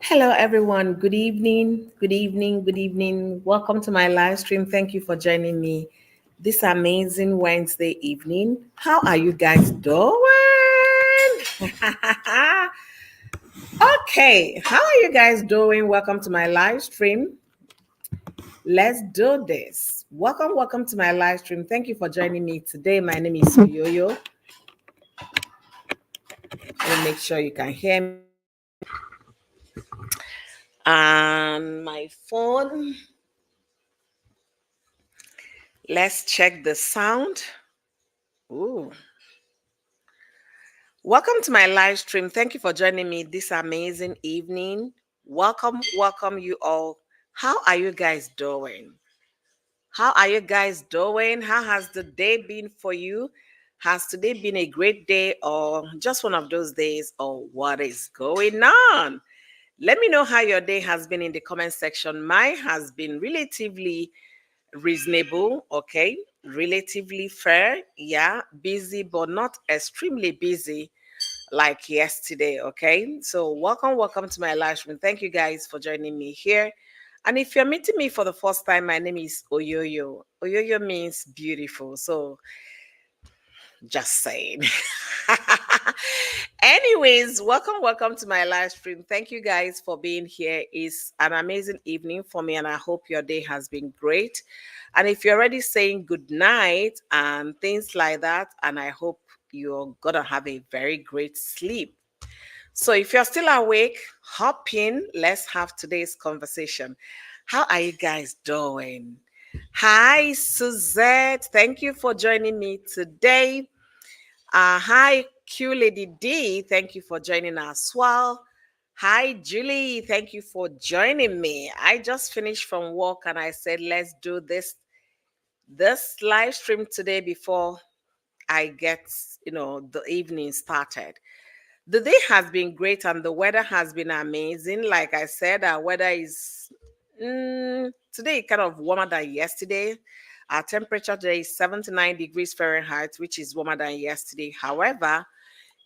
Hello, everyone. Good evening. Good evening. Good evening. Welcome to my live stream. Thank you for joining me this amazing Wednesday evening. How are you guys doing? Okay. How are you guys doing? Welcome to my live stream. Let's do this. Welcome to my live stream. Thank you for joining me today. My name is Oyoyo. Let me make sure you can hear me. And my phone. Let's check the sound. Ooh. Welcome to my live stream. Thank you for joining me this amazing evening. Welcome you all. How are you guys doing? How are you guys doing? How has the day been for you? Has today been a great day or just one of those days, or what is going on? Let me know how your day has been in the comment section. Mine has been relatively reasonable, okay? Relatively fair, yeah, busy, but not extremely busy like yesterday. Okay, so welcome to my live stream. Thank you guys for joining me here. And if you're meeting me for the first time, my name is Oyoyo. Oyoyo means beautiful, so just saying. Anyways, welcome to my live stream. Thank you guys for being here. It's an amazing evening for me, and I hope your day has been great. And if you're already saying good night and things like that, and I hope you're gonna have a very great sleep. So if you're still awake, hop in. Let's have today's conversation. How are you guys doing? Hi, Suzette. Thank you for joining me today. Hi, Q Lady D. Thank you for joining us as well. Hi, Julie. Thank you for joining me. I just finished from work and I said, let's do this live stream today before I get, the evening started. The day has been great and the weather has been amazing. Like I said, our weather is today kind of warmer than yesterday. Our temperature today is 79 degrees Fahrenheit, which is warmer than yesterday. However,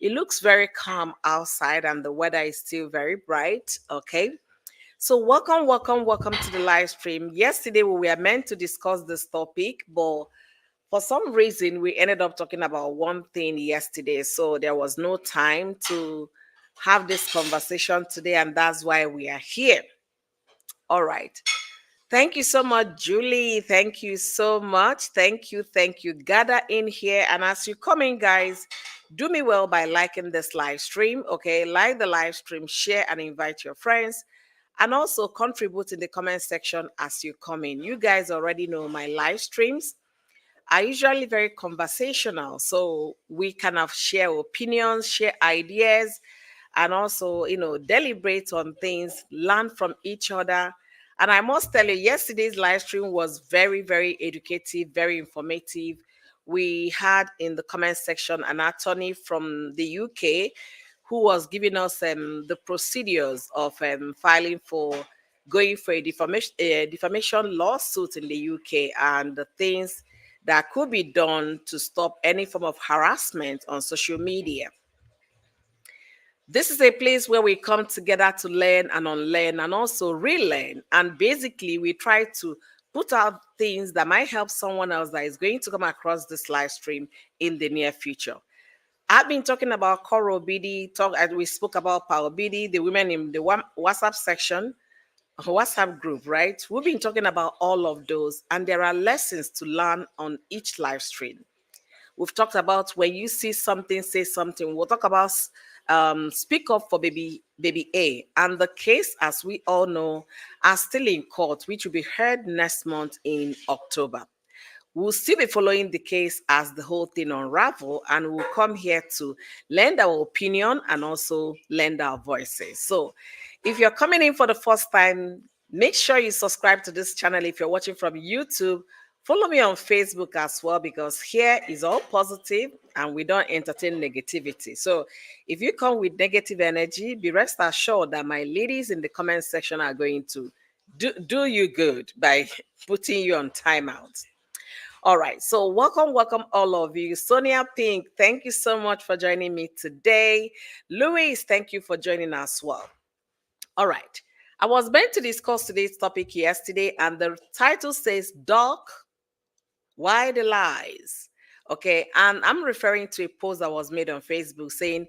it looks very calm outside and the weather is still very bright. Okay. So welcome to the live stream. Yesterday we were meant to discuss this topic, but for some reason we ended up talking about one thing yesterday, so there was no time to have this conversation today, and that's why we are here. All right, thank you so much, Julie. Thank you so much. Thank you. Gather in here, and as you come in, guys, do me well by liking this live stream. Okay, like the live stream, share and invite your friends, and also contribute in the comment section as you come in. You guys already know my live streams are usually very conversational. So we kind of share opinions, share ideas, and also, deliberate on things, learn from each other. And I must tell you, yesterday's live stream was very, very educative, very informative. We had in the comment section an attorney from the UK who was giving us the procedures of filing for going for a defamation lawsuit in the UK and the things that could be done to stop any form of harassment on social media. This is a place where we come together to learn and unlearn and also relearn. And basically, we try to put out things that might help someone else that is going to come across this live stream in the near future. I've been talking about Coral BD, we spoke about Power BD, the women in the WhatsApp section, WhatsApp group, right? We've been talking about all of those, and there are lessons to learn on each live stream. We've talked about when you see something, say something. We'll talk about speak up for baby A. And the case, as we all know, are still in court, which will be heard next month in October. We'll still be following the case as the whole thing unravel, and we'll come here to lend our opinion and also lend our voices. So if you're coming in for the first time, make sure you subscribe to this channel. If you're watching from YouTube, follow me on Facebook as well, because here is all positive and we don't entertain negativity. So if you come with negative energy, be rest assured that my ladies in the comment section are going to do you good by putting you on timeout. All right, so welcome all of you. Sonia Pink, thank you so much for joining me today. Louis, thank you for joining as well. All right. I was meant to discuss today's topic yesterday, and the title says, Doc, why the lies? Okay, and I'm referring to a post that was made on Facebook saying,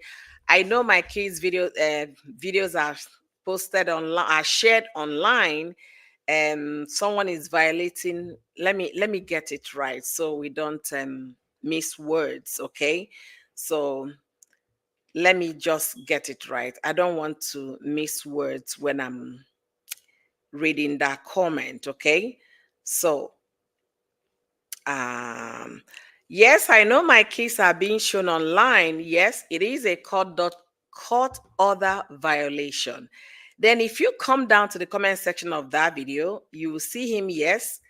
I know my kids' videos are posted online, are shared online, and someone is violating. Let me get it right so we don't miss words. Okay, so let me just get it right. I don't want to miss words when I'm reading that comment. Okay, so um, yes, I know my kids are being shown online. Yes, it is a court order violation. Then, if you come down to the comment section of that video, you will see him. Yes,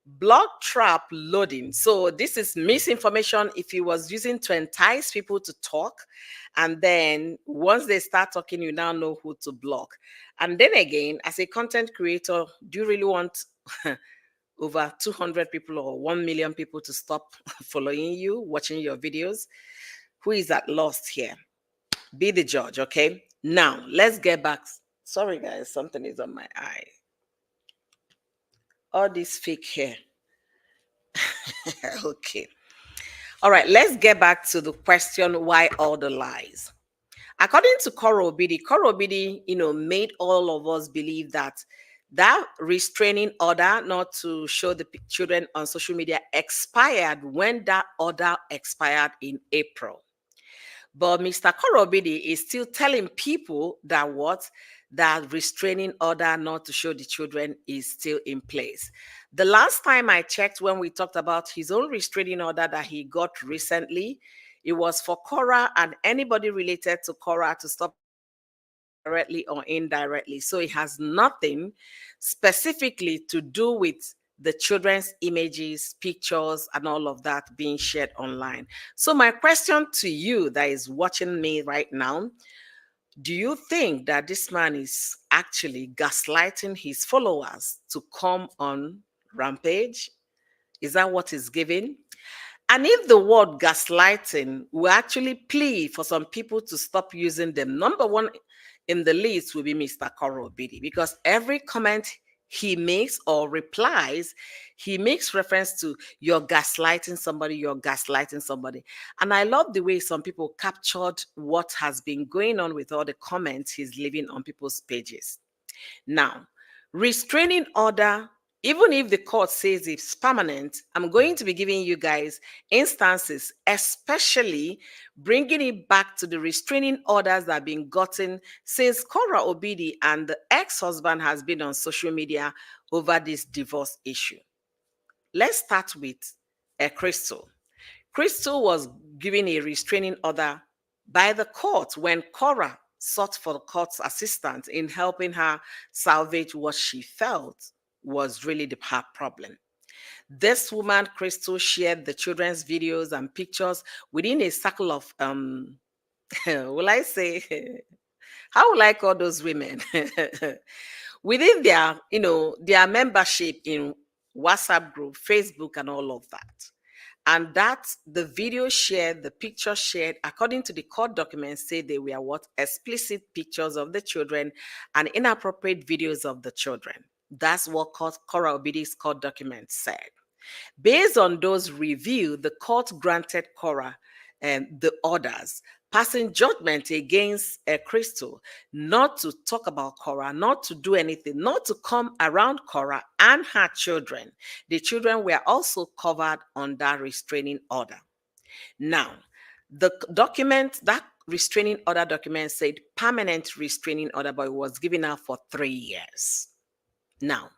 block trap loading. So this is misinformation. If he was using to entice people to talk, and then once they start talking, you now know who to block. And then again, as a content creator, do you really want over 200 people or 1 million people to stop following you, watching your videos? Who is at lost here? Be the judge, okay? Now, let's get back. Sorry, guys, something is on my eye. All this fake hair. Okay. All right, let's get back to the question, why all the lies? According to Koro Obidi, made all of us believe that that restraining order not to show the children on social media expired when that order expired in April. But Mr. Korobidi is still telling people that that restraining order not to show the children is still in place. The last time I checked, when we talked about his own restraining order that he got recently, it was for Cora and anybody related to Cora to stop directly or indirectly. So it has nothing specifically to do with the children's images, pictures, and all of that being shared online. So my question to you that is watching me right now, do you think that this man is actually gaslighting his followers to come on rampage? Is that what is given? And if the word gaslighting will actually plea for some people to stop using them, number one in the list will be Mr. Korobidi, because every comment he makes or replies, he makes reference to you're gaslighting somebody, you're gaslighting somebody. And I love the way some people captured what has been going on with all the comments he's leaving on people's pages. Now, restraining order, even if the court says it's permanent, I'm going to be giving you guys instances, especially bringing it back to the restraining orders that have been gotten since Cora Obidi and the ex-husband has been on social media over this divorce issue. Let's start with Crystal. Crystal was given a restraining order by the court when Cora sought for the court's assistance in helping her salvage what she felt was really her problem. This woman, Crystal, shared the children's videos and pictures within a circle of, will I say, how will I call those women? Within their membership in WhatsApp group, Facebook, and all of that. And that the video shared, the picture shared, according to the court documents, say they were what? Explicit pictures of the children and inappropriate videos of the children. That's what Cora Obidi's court documents said. Based on those review, the court granted Cora the orders, passing judgment against Crystal not to talk about Cora, not to do anything, not to come around Cora and her children. The children were also covered under restraining order. Now, the document, that restraining order document said permanent restraining order, but it was given out for 3 years. Now,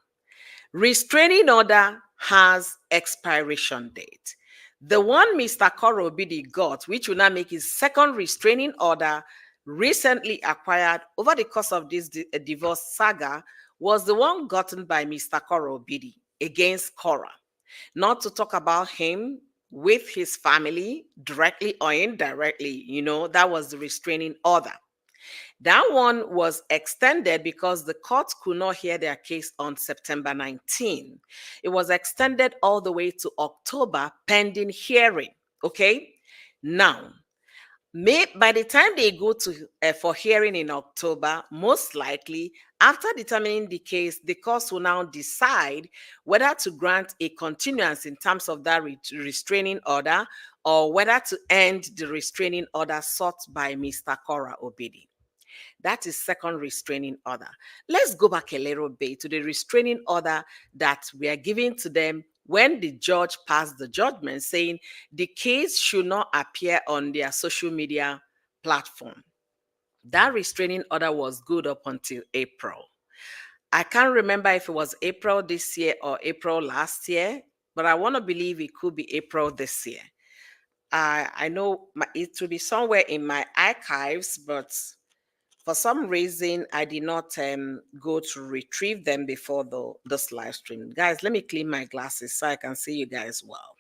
restraining order has expiration date. The one Mr. Korobidi got, which will now make his second restraining order, recently acquired over the course of this divorce saga, was the one gotten by Mr. Korobidi against Cora. Not to talk about him with his family, directly or indirectly, that was the restraining order. That one was extended because the court could not hear their case on September 19. It was extended all the way to October pending hearing. Okay? Now, By the time they go to for hearing in October, most likely after determining the case, the court will now decide whether to grant a continuance in terms of that restraining order, or whether to end the restraining order sought by Mr. Cora Obidi. That is second restraining order. Let's go back a little bit to the restraining order that we are giving to them when the judge passed the judgment saying the case should not appear on their social media platform. That restraining order was good up until April. I can't remember if it was April this year or April last year, but I want to believe it could be April this year. I know it will be somewhere in my archives, but for some reason, I did not go to retrieve them before this live stream. Guys, let me clean my glasses so I can see you guys well.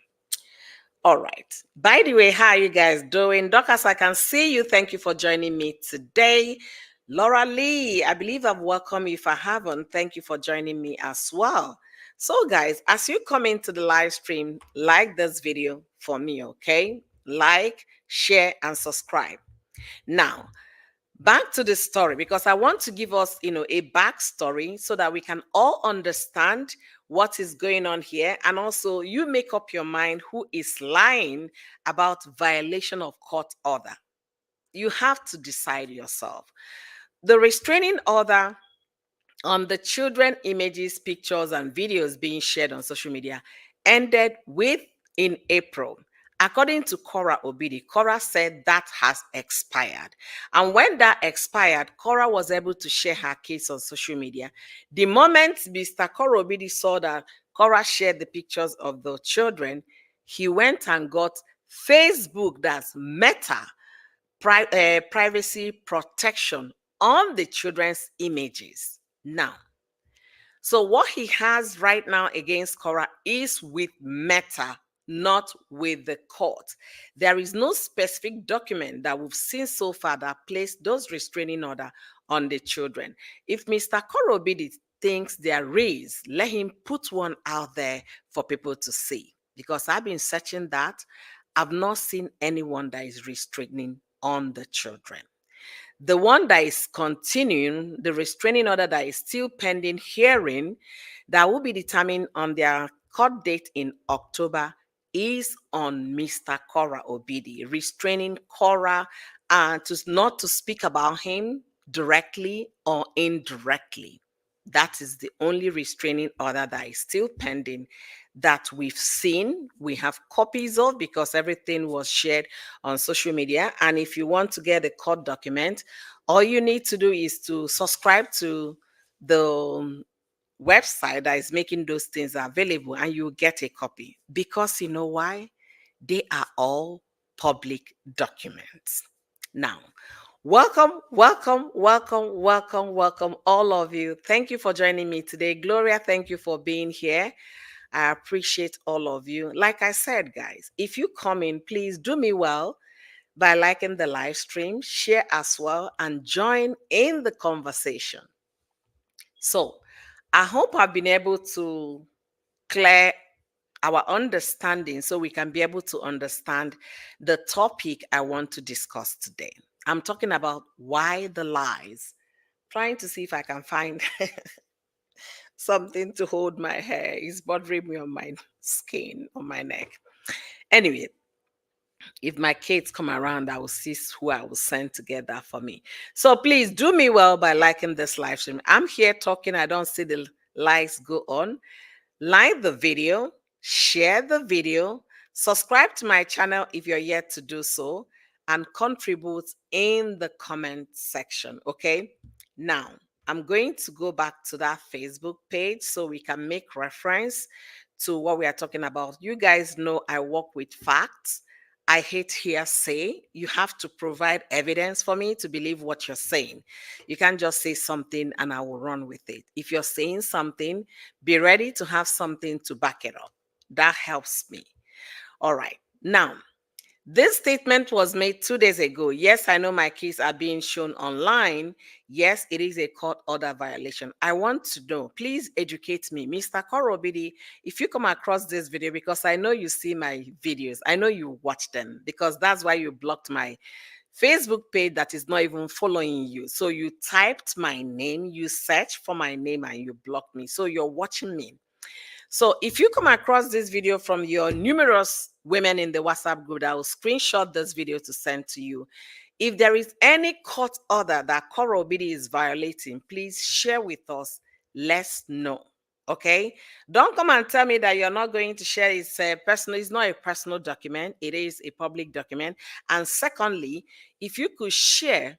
All right. By the way, how are you guys doing? Dorcas, I can see you. Thank you for joining me today. Laura Lee, I believe I've welcomed you. If I haven't, thank you for joining me as well. So, guys, as you come into the live stream, like this video for me, okay? Like, share, and subscribe. Now, back to the story, because I want to give us, a backstory so that we can all understand what is going on here. And also you make up your mind who is lying about violation of court order. You have to decide yourself. The restraining order on the children images, pictures, and videos being shared on social media ended in April. According to Cora Obidi, Cora said that has expired. And when that expired, Cora was able to share her case on social media. The moment Mr. Cora Obidi saw that Cora shared the pictures of the children, he went and got Facebook, that's Meta, privacy protection on the children's images. Now, so what he has right now against Cora is with Meta, not with the court. There is no specific document that we've seen so far that placed those restraining order on the children. If Mr. Korobidi thinks there is, let him put one out there for people to see. Because I've been searching that. I've not seen anyone that is restraining on the children. The one that is continuing, the restraining order that is still pending hearing, that will be determined on their court date in October, is on Mr. Cora Obidi, restraining Cora not to speak about him directly or indirectly. That is the only restraining order that is still pending that we've seen. We have copies of, because everything was shared on social media. And if you want to get a court document, all you need to do is to subscribe to the website that is making those things available, and you'll get a copy. Because you know why? They are all public documents. Now, welcome, welcome, welcome, welcome, welcome, all of you. Thank you for joining me today. Gloria, thank you for being here. I appreciate all of you. Like I said, guys, if you come in, please do me well by liking the live stream, share as well, and join in the conversation. So, I hope I've been able to clear our understanding so we can be able to understand the topic I want to discuss today. I'm talking about why the lies. Trying to see if I can find something to hold my hair. It's bothering me on my skin, on my neck. Anyway, if my kids come around, I will see who I will send together for me. So please do me well by liking this live stream. I'm here talking. I don't see the lights go on. Like the video, share the video, subscribe to my channel if you're yet to do so, and contribute in the comment section. Okay. Now, I'm going to go back to that Facebook page so we can make reference to what we are talking about. You guys know I work with facts. I hate hearsay. You have to provide evidence for me to believe what you're saying. You can't just say something and I will run with it. If you're saying something, be ready to have something to back it up. That helps me. All right. Now, this statement was made 2 days ago. Yes, I know my kids are being shown online. Yes, it is a court order violation. I want to know, please educate me. Mr. Korobidi, if you come across this video, because I know you see my videos, I know you watch them, because that's why you blocked my Facebook page that is not even following you. So you typed my name, you search for my name, and you blocked me. So you're watching me. So if you come across this video from your numerous women in the WhatsApp group, I will screenshot this video to send to you. If there is any court order that Koro Obidi is violating, please share with us. Let's know. Okay, don't come and tell me that you're not going to share. It's a personal, it's not a personal document, it is a public document. And secondly, if you could share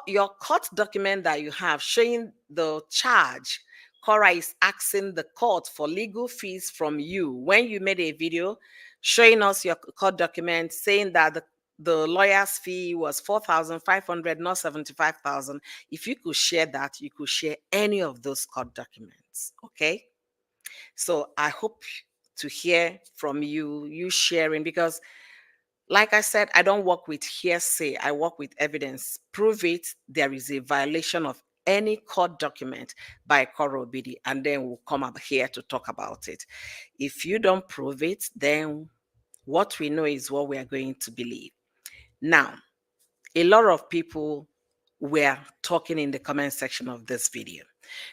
your court document that you have showing the charge Cora is asking the court for legal fees from you when you made a video showing us your court document saying that the lawyer's fee was 4,500, not 75,000. If you could share that, you could share any of those court documents. Okay. So I hope to hear from you sharing, because like I said, I don't work with hearsay. I work with evidence. Prove it, there is a violation of any court document by Koro Obidi, and then we'll come up here to talk about it. If you don't prove it, then what we know is what we are going to believe. Now, a lot of people were talking in the comment section of this video.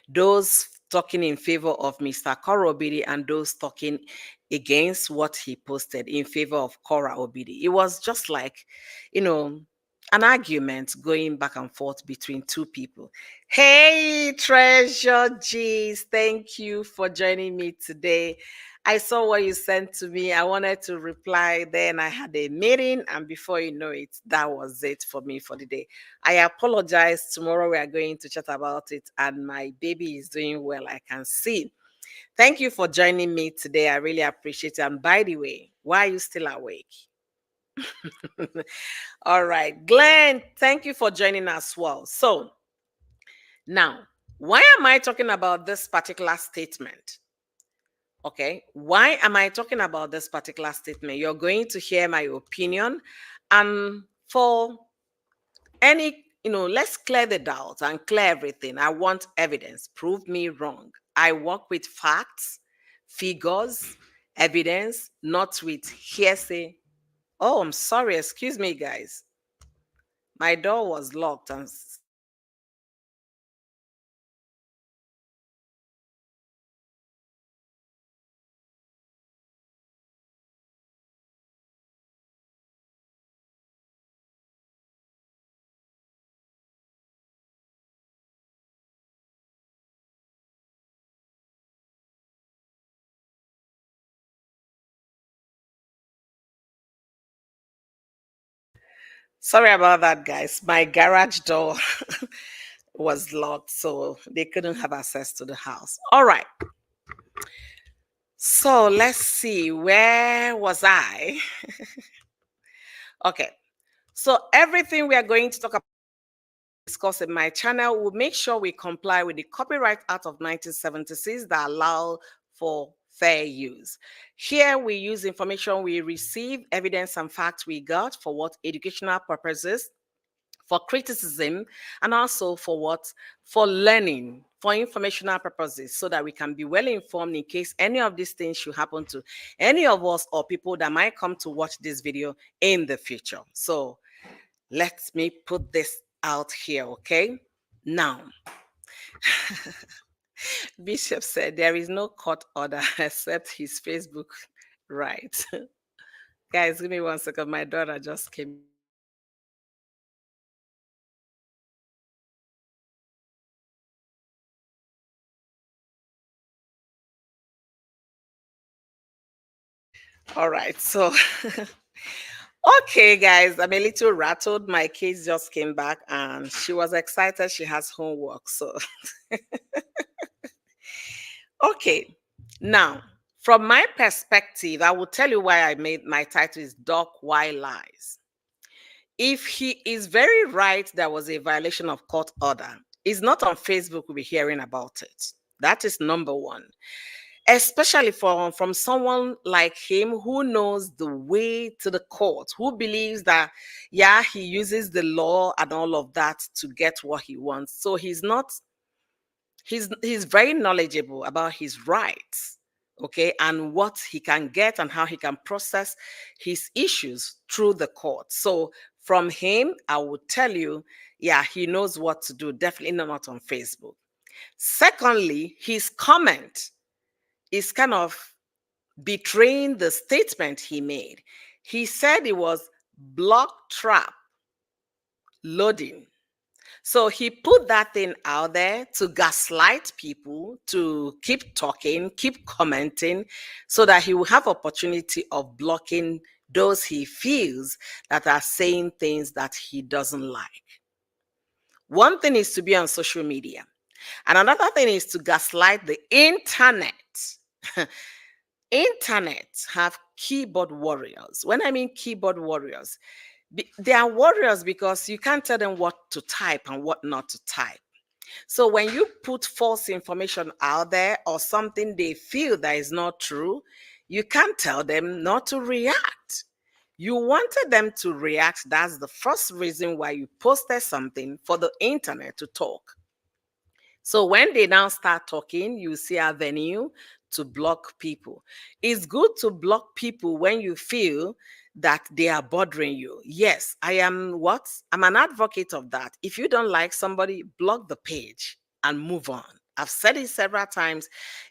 Those talking in favor of Mr. Kora Obidi and those talking against what he posted in favor of Kora Obidi. It was just like, an argument going back and forth between two people. Hey, Treasure G's, thank you for joining me today. I saw what you sent to me. I wanted to reply. Then I had a meeting, and before you know it, that was it for me for the day. I apologize. Tomorrow we are going to chat about it, and my baby is doing well, I can see. Thank you for joining me today. I really appreciate it. And by the way, why are you still awake? All right. Glenn, thank you for joining as well. So now, why am I talking about this particular statement? Okay, why am I talking about this particular statement? You're going to hear my opinion. And for any, let's clear the doubt and clear everything. I want evidence. Prove me wrong. I work with facts, figures, evidence, not with hearsay. Oh, I'm sorry. Excuse me, guys. My door was locked and sorry about that, guys. My garage door was locked, so they couldn't have access to the house. All right. So let's see, where was I? Okay. So everything we are going to talk about, discuss in my channel, will make sure we comply with the Copyright Act of 1976 that allow for fair use. Here we use information we receive, evidence and facts we got for what educational purposes, for criticism, and also for what? For learning, for informational purposes, so that we can be well informed in case any of these things should happen to any of us or people that might come to watch this video in the future. So let me put this out here, okay? Now, Bishop said there is no court order except his Facebook right. Guys, give me 1 second. My daughter just came. All right, so okay, guys, I'm a little rattled. My kids just came back and she was excited. She has homework. So, okay, now from my perspective, I will tell you why I made my title is Dark White Lies. If he is very right, there was a violation of court order. It's not on Facebook, we'll be hearing about it. That is number one. Especially from someone like him who knows the way to the court, who believes that, yeah, he uses the law and all of that to get what he wants. So he's very knowledgeable about his rights, okay, and what he can get and how he can process his issues through the court. So From him, I would tell you, yeah, he knows what to do. Definitely not on Facebook. Secondly, his comment is kind of betraying the statement he made. He said it was block trap loading. So he put that thing out there to gaslight people, to keep talking, keep commenting, so that he will have opportunity of blocking those he feels that are saying things that he doesn't like. One thing is to be on social media, and another thing is to gaslight the internet. Internet have keyboard warriors. When I mean keyboard warriors, they are warriors because you can't tell them what to type and what not to type. So when you put false information out there or something they feel that is not true, you can't tell them not to react. You wanted them to react. That's the first reason why you posted something for the internet to talk. So when they now start talking, you see avenue to block people. It's good to block people when you feel that they are bothering you. Yes, I am what? I'm an advocate of that. If you don't like somebody, block the page and move on. I've said it several times.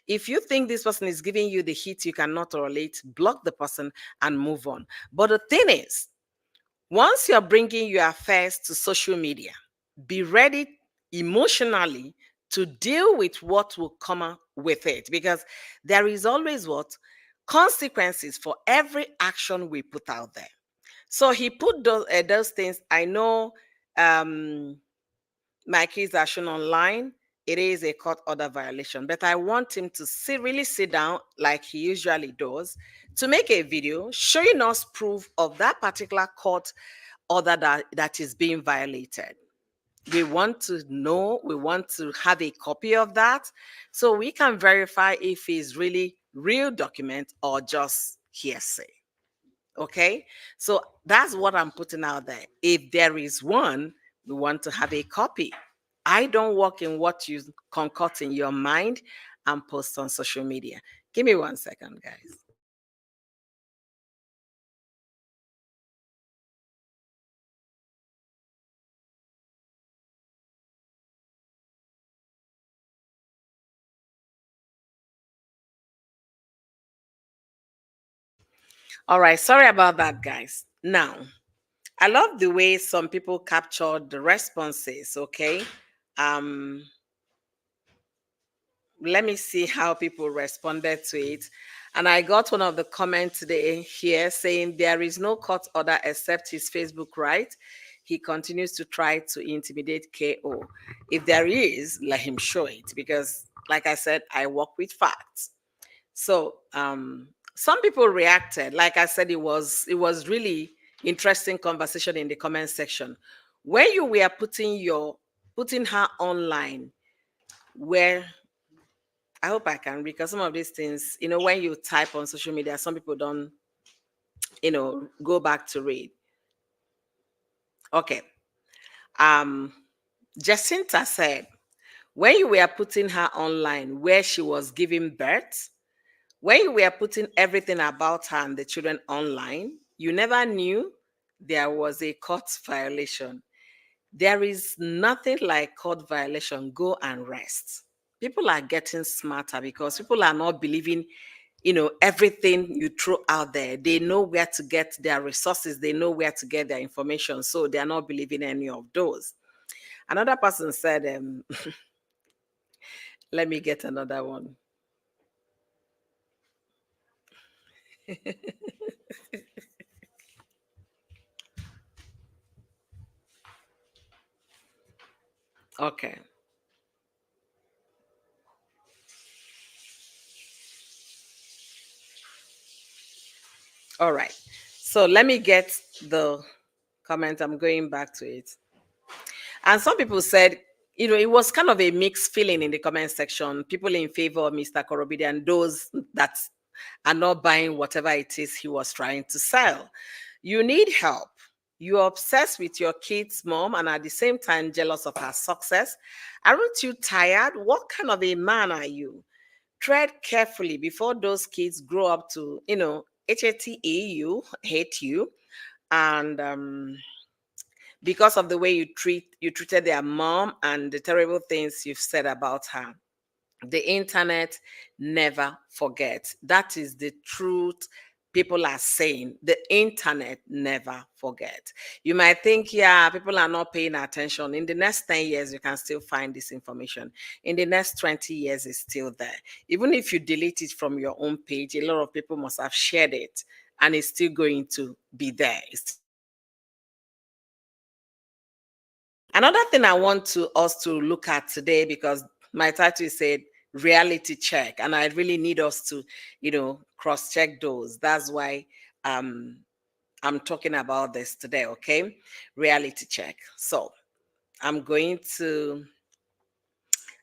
If you think this person is giving you the heat you cannot tolerate, block the person and move on. But the thing is, once you're bringing your affairs to social media, be ready emotionally to deal with what will come up with it, because there is always what consequences for every action we put out there. So he put those things. I know my kids are shown online. It is a court order violation, but I want him to really sit down like he usually does to make a video showing us proof of that particular court order that is being violated. We want to know, we want to have a copy of that so we can verify if it's really real document or just hearsay. Okay, so that's what I'm putting out there. If there is one, we want to have a copy. I don't work in what you concoct in your mind and post on social media. Give me 1 second, guys. All right, sorry about that, guys. Now, I love the way some people captured the responses, okay? Um, Let me see how people responded to it. And I got one of the comments today here saying there is no court order except his Facebook right. He continues to try to intimidate KO. If there is, let him show it because, like I said, I work with facts. So some people reacted. Like I said, it was really interesting conversation in the comment section. When you were putting her online, where I hope I can read because some of these things, when you type on social media, some people don't, go back to read. Okay. Um, Jacinta said, when you were putting her online where she was giving birth, when you were putting everything about her and the children online, you never knew there was a court violation. There is nothing like court violation. Go and rest. People are getting smarter because people are not believing, everything you throw out there. They know where to get their resources. They know where to get their information. So they are not believing any of those. Another person said, let me get another one. Okay. All right. So let me get the comment. I'm going back to it. And some people said, it was kind of a mixed feeling in the comment section. People in favor of Mr. Korobide and those that are not buying whatever it is he was trying to sell. You need help. You're obsessed with your kid's mom and at the same time jealous of her success. Aren't you tired? What kind of a man are you? Tread carefully before those kids grow up to, hate you, and because of the way you treated their mom and the terrible things you've said about her. The internet never forgets. That is the truth. People are saying the internet never forget. You might think, yeah, people are not paying attention. In the next 10 years, you can still find this information. In the next 20 years, it's still there. Even if you delete it from your own page, a lot of people must have shared it, and it's still going to be there. It's still going to be available. Another thing I want to us to look at today, because my title said reality check, and I really need us to, cross check those. That's why um, I'm talking about this today. Okay, reality check. So I'm going to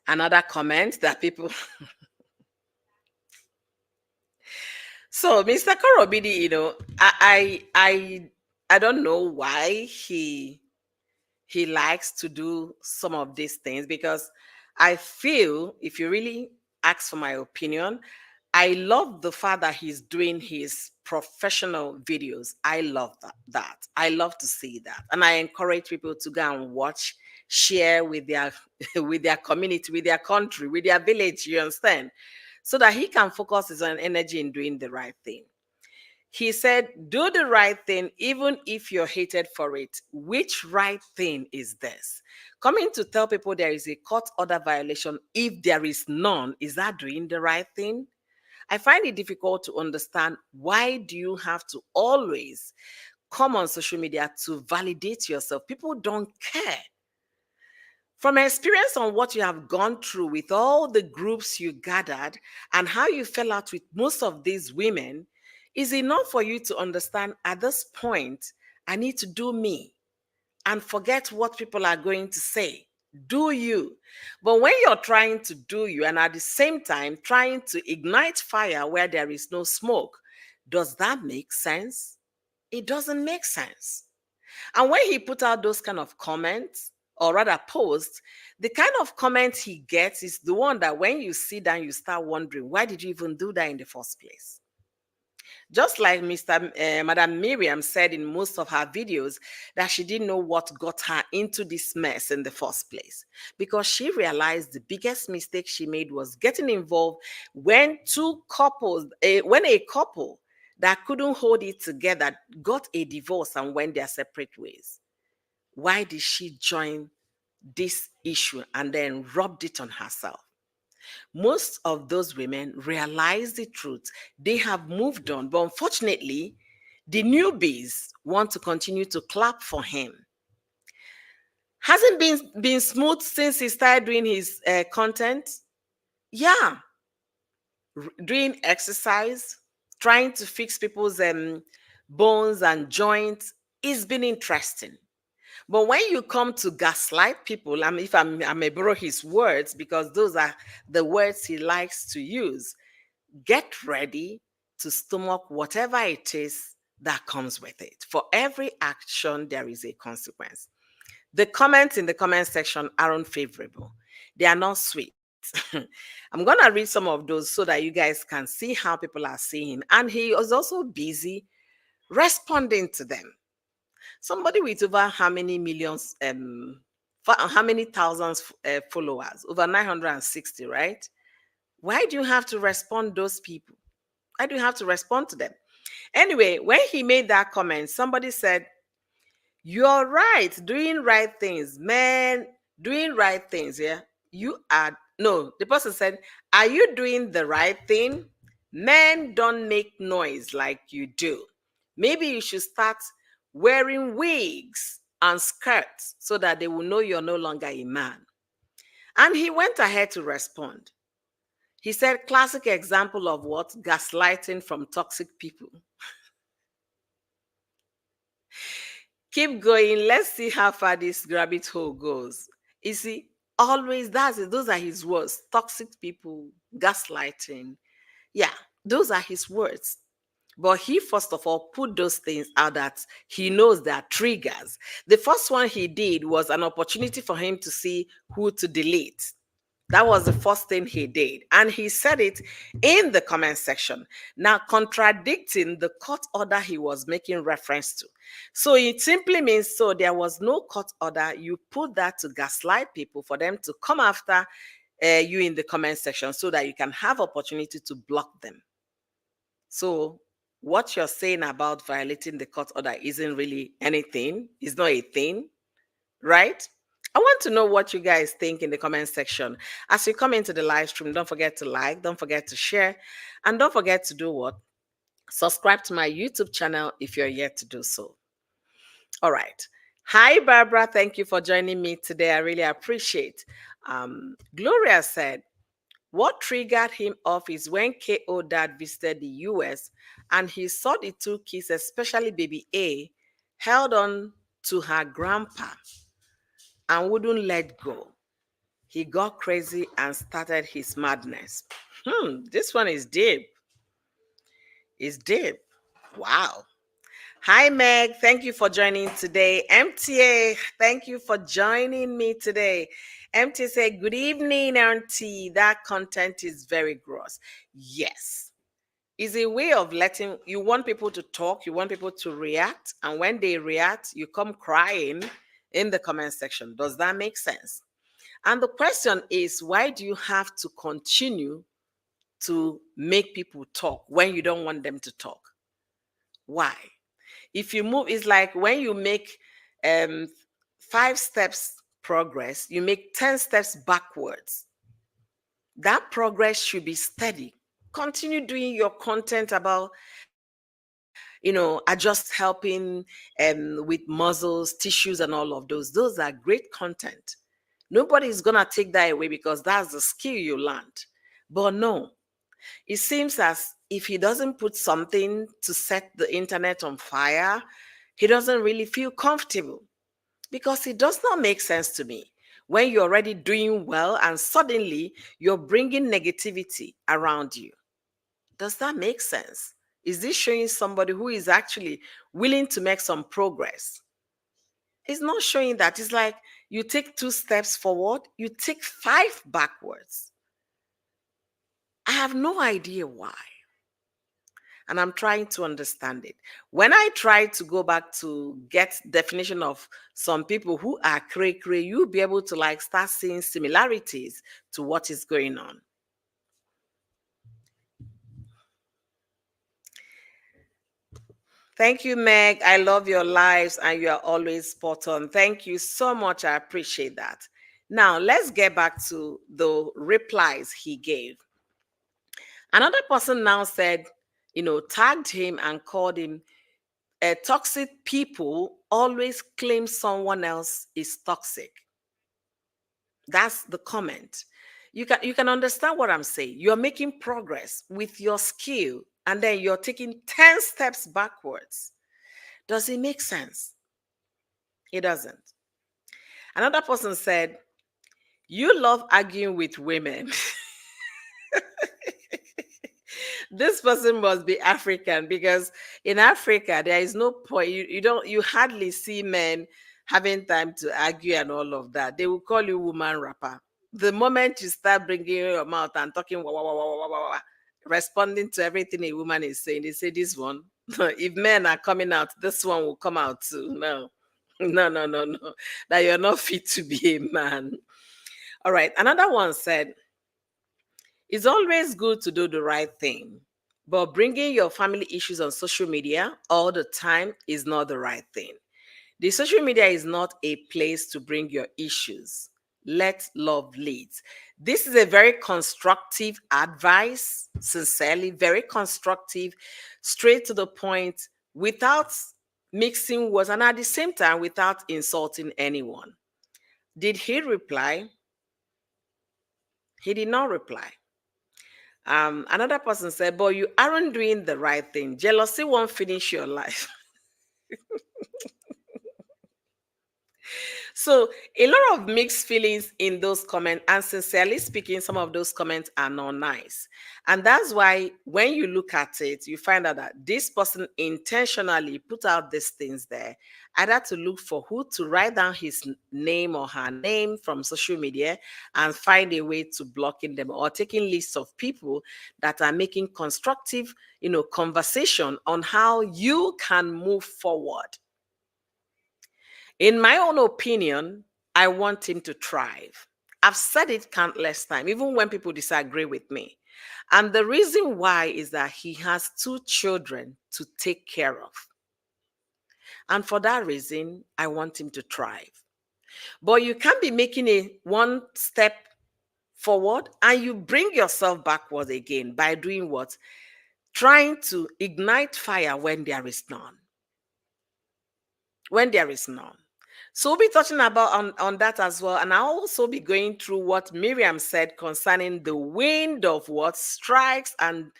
another comment that people. So Mr. Korobidi, I don't know why he likes to do some of these things, because I feel, if you really ask for my opinion, I love the fact that he's doing his professional videos. I love that. I love to see that. And I encourage people to go and watch, share with their with their community, with their country, with their village, you understand? So that he can focus his own energy in doing the right thing. He said, do the right thing, even if you're hated for it. Which right thing is this? Coming to tell people there is a court order violation, if there is none, is that doing the right thing? I find it difficult to understand, why do you have to always come on social media to validate yourself? People don't care. From experience on what you have gone through with all the groups you gathered and how you fell out with most of these women, is enough for you to understand, at this point, I need to do me and forget what people are going to say. Do you. But when you're trying to do you and at the same time trying to ignite fire where there is no smoke, does that make sense? It doesn't make sense. And when he put out those kind of comments, or rather posts, the kind of comments he gets is the one that when you sit down, you start wondering, why did you even do that in the first place? Just like Madam Miriam said in most of her videos, that she didn't know what got her into this mess in the first place, because she realized the biggest mistake she made was getting involved when when a couple that couldn't hold it together got a divorce and went their separate ways. Why did she join this issue and then rubbed it on herself? Most of those women realize the truth. They have moved on, but unfortunately, the newbies want to continue to clap for him. Hasn't been smooth since he started doing his content. Yeah, doing exercise, trying to fix people's bones and joints. It's been interesting. But when you come to gaslight people, I may borrow his words, because those are the words he likes to use, get ready to stomach whatever it is that comes with it. For every action, there is a consequence. The comments in the comment section aren't favorable. They are not sweet. I'm going to read some of those so that you guys can see how people are seeing. And he was also busy responding to them. Somebody with over how many millions, how many thousands followers? Over 960, right? Why do you have to respond those people? Why do you have to respond to them? Anyway, when he made that comment, somebody said, you're right, doing right things, man, doing right things, yeah? You are, no, the person said, are you doing the right thing? Men don't make noise like you do. Maybe you should start wearing wigs and skirts so that they will know you're no longer a man. And he went ahead to respond. He said, classic example of what? Gaslighting from toxic people. Keep going. Let's see how far this rabbit hole goes. You see, always those are his words. Toxic people, gaslighting. Yeah, those are his words. But he, first of all, put those things out that he knows they are triggers. The first one he did was an opportunity for him to see who to delete. That was the first thing he did. And he said it in the comment section. Now, contradicting the court order he was making reference to. So it simply means so there was no court order. You put that to gaslight people for them to come after you in the comment section so that you can have opportunity to block them. So what you're saying about violating the court order isn't really anything. It's not a thing, right? I want to know what you guys think in the comment section. As you come into the live stream, don't forget to like, don't forget to share, and don't forget to do what? Subscribe to my YouTube channel if you're yet to do so. All right. Hi, Barbara. Thank you for joining me today. I really appreciate. Gloria said, what triggered him off is when KO dad visited the US and he saw the two kids, especially baby A, held on to her grandpa and wouldn't let go. He got crazy and started his madness. This one is deep. It's deep. Wow. Hi, Meg. Thank you for joining today. MTA, thank you for joining me today. MTA said, good evening, Auntie. That content is very gross. Yes. It's a way of letting, you want people to talk, you want people to react. And when they react, you come crying in the comment section. Does that make sense? And the question is, why do you have to continue to make people talk when you don't want them to talk? Why? If you move, it's like when you make 5 steps progress, you make 10 steps backwards. That progress should be steady. Continue doing your content about, adjust helping with muscles, tissues, and all of those. Those are great content. Nobody is going to take that away because that's the skill you learned. But no, it seems as if he doesn't put something to set the internet on fire, he doesn't really feel comfortable because it does not make sense to me. When you're already doing well and suddenly you're bringing negativity around you. Does that make sense? Is this showing somebody who is actually willing to make some progress? It's not showing that. It's like you take 2 steps forward, you take 5 backwards. I have no idea why. And I'm trying to understand it. When I try to go back to get definition of some people who are cray, you'll be able to like start seeing similarities to what is going on. Thank you, Meg. I love your lives and you are always spot on. Thank you so much. I appreciate that. Now, let's get back to the replies he gave. Another person now said, tagged him and called him toxic people always claim someone else is toxic. That's the comment. You can understand what I'm saying. You're making progress with your skill and then you're taking 10 steps backwards. Does it make sense? It doesn't. Another person said, you love arguing with women. This person must be African because in Africa there is no point. You hardly see men having time to argue and all of that. They will call you woman rapper. The moment you start bringing your mouth and talking wah, wah, wah, wah, wah, wah, wah, responding to everything a woman is saying, they say this one. If men are coming out, this one will come out too. No, no, no, no, no. That you're not fit to be a man. All right. Another one said, it's always good to do the right thing, but bringing your family issues on social media all the time is not the right thing. The social media is not a place to bring your issues. Let love lead. This is a very constructive advice, sincerely, very constructive, straight to the point, without mixing words, and at the same time, without insulting anyone. Did he reply? He did not reply. Another person said, but you aren't doing the right thing. Jealousy won't finish your life. So a lot of mixed feelings in those comments, and sincerely speaking, some of those comments are not nice. And that's why when you look at it, you find out that this person intentionally put out these things there, either to look for who to write down his name or her name from social media and find a way to blocking them, or taking lists of people that are making constructive, conversation on how you can move forward. In my own opinion, I want him to thrive. I've said it countless times, even when people disagree with me. And the reason why is that he has two children to take care of. And for that reason, I want him to thrive. But you can't be making a one step forward and you bring yourself backwards again by doing what? Trying to ignite fire when there is none. When there is none. So we'll be touching about on that as well. And I'll also be going through what Miriam said concerning the wind of what strikes and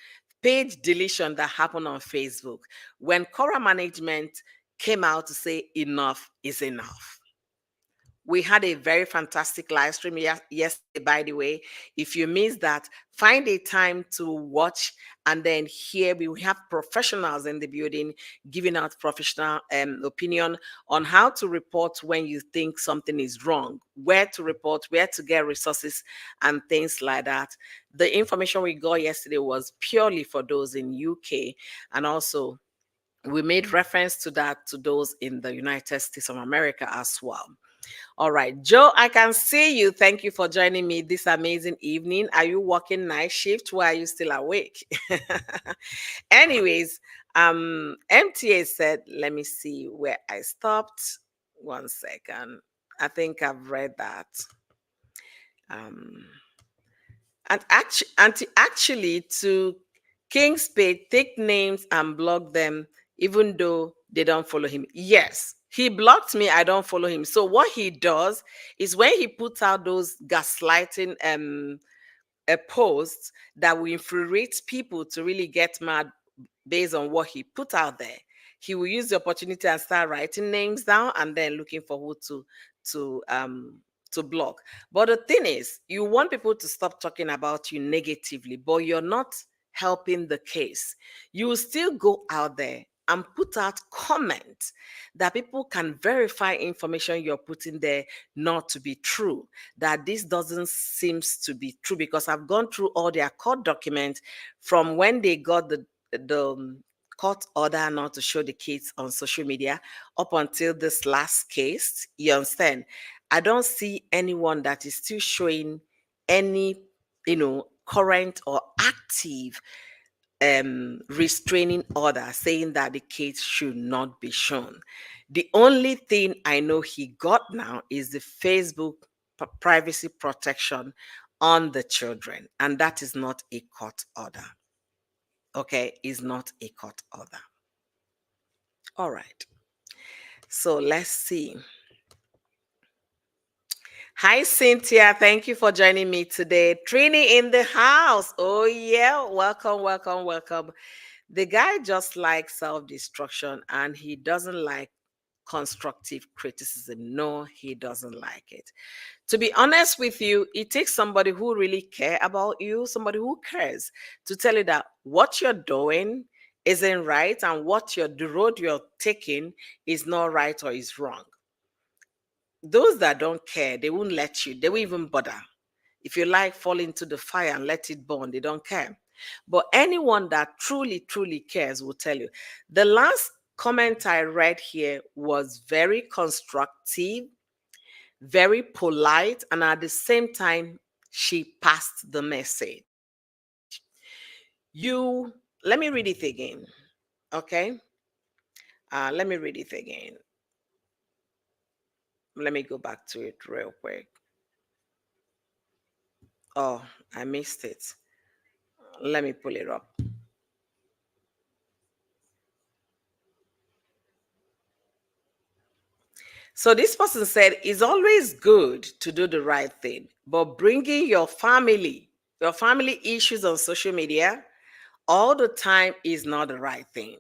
page deletion that happened on Facebook when Cora management came out to say enough is enough. We had a very fantastic live stream yesterday, by the way. If you missed that, find a time to watch. And then here we have professionals in the building giving out professional opinion on how to report when you think something is wrong, where to report, where to get resources, and things like that. The information we got yesterday was purely for those in UK, and also we made reference to that to those in the United States of America as well. All right, Joe, I can see you. Thank you for joining me this amazing evening. Are you working night shift? Why are you still awake? Anyways, MTA said, let me see where I stopped. 1 second. I think I've read that. And actually, to King Spade, take names and block them, even though they don't follow him. Yes, he blocked me. I don't follow him. So what he does is when he puts out those gaslighting posts that will infuriate people to really get mad based on what he put out there, he will use the opportunity and start writing names down and then looking for who to um to block. But the thing is, you want people to stop talking about you negatively, but you're not helping the case. You will still go out there and put out comments that people can verify information you're putting there not to be true, that this doesn't seems to be true, because I've gone through all their court documents from when they got the court order not to show the kids on social media up until this last case. You understand? I don't see anyone that is still showing any, current or active restraining order saying that the kids should not be shown. The only thing I know he got now is the Facebook privacy protection on the children, and that is not a court order. Okay, is not a court order. All right. So let's see. Hi, Cynthia. Thank you for joining me today. Trini in the house. Oh, yeah. Welcome, welcome, welcome. The guy just likes self destruction and he doesn't like constructive criticism. No, he doesn't like it. To be honest with you, it takes somebody who really care about you, somebody who cares, to tell you that what you're doing isn't right and the road you're taking is not right or is wrong. Those that don't care, they won't let you, they won't even bother. If you like, fall into the fire and let it burn, they don't care. But anyone that truly, truly cares will tell you. The last comment I read here was very constructive, very polite, and at the same time, she passed the message. Let me read it again. Okay. Let me read it again. Let me go back to it real quick. Oh, I missed it. Let me pull it up. So this person said, it's always good to do the right thing, but bringing your family issues on social media all the time is not the right thing.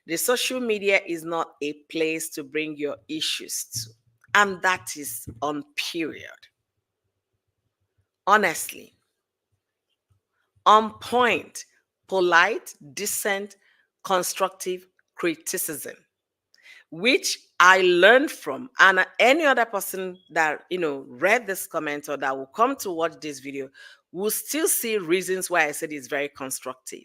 The social media is not a place to bring your issues to. And that is on period. Honestly, on point, polite, decent, constructive criticism, which I learned from. And any other person that, read this comment or that will come to watch this video will still see reasons why I said it's very constructive.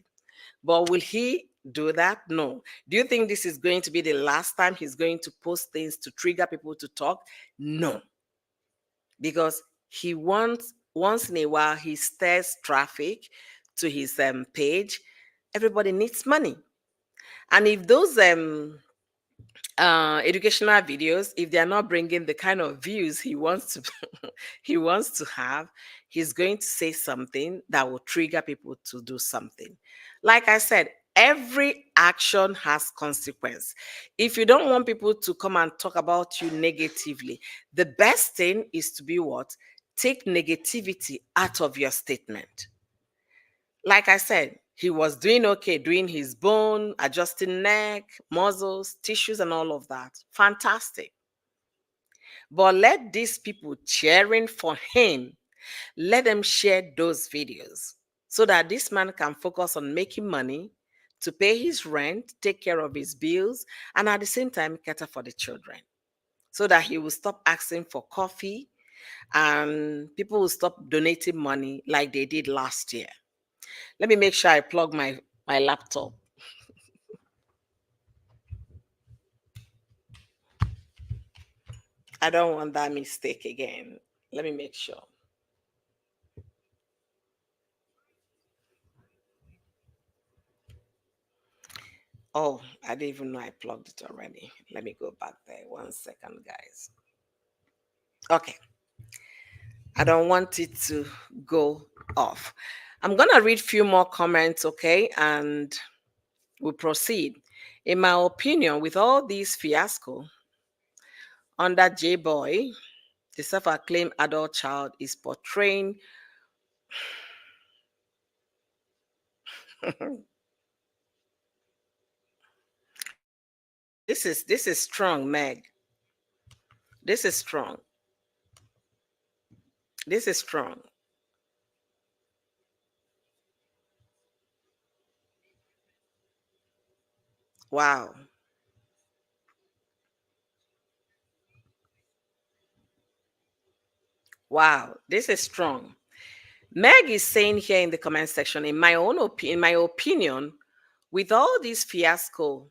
But will he do that? No. Do you think this is going to be the last time he's going to post things to trigger people to talk? No. Because he wants, once in a while, he stirs traffic to his page. Everybody needs money. And if those educational videos, if they are not bringing the kind of views he wants to he wants to have, he's going to say something that will trigger people to do something. Like I said, every action has consequence. If you don't want people to come and talk about you negatively, the best thing is to be what? Take negativity out of your statement. Like I said, he was doing okay, doing his bone, adjusting neck, muscles, tissues, and all of that. Fantastic. But let these people cheering for him, let them share those videos so that this man can focus on making money to pay his rent, take care of his bills, and at the same time cater for the children. So that he will stop asking for coffee and people will stop donating money like they did last year. Let me make sure I plug my laptop. I don't want that mistake again. Let me make sure. Oh, I didn't even know I plugged it already. Let me go back there. 1 second, guys. Okay. I don't want it to go off. I'm going to read a few more comments, okay? And we'll proceed. In my opinion, with all these fiasco under J Boy, the self-acclaimed adult child is portraying this is strong, Meg. This is strong. This is strong. Wow. Wow. This is strong. Meg is saying here in the comment section, in my opinion, with all this fiasco,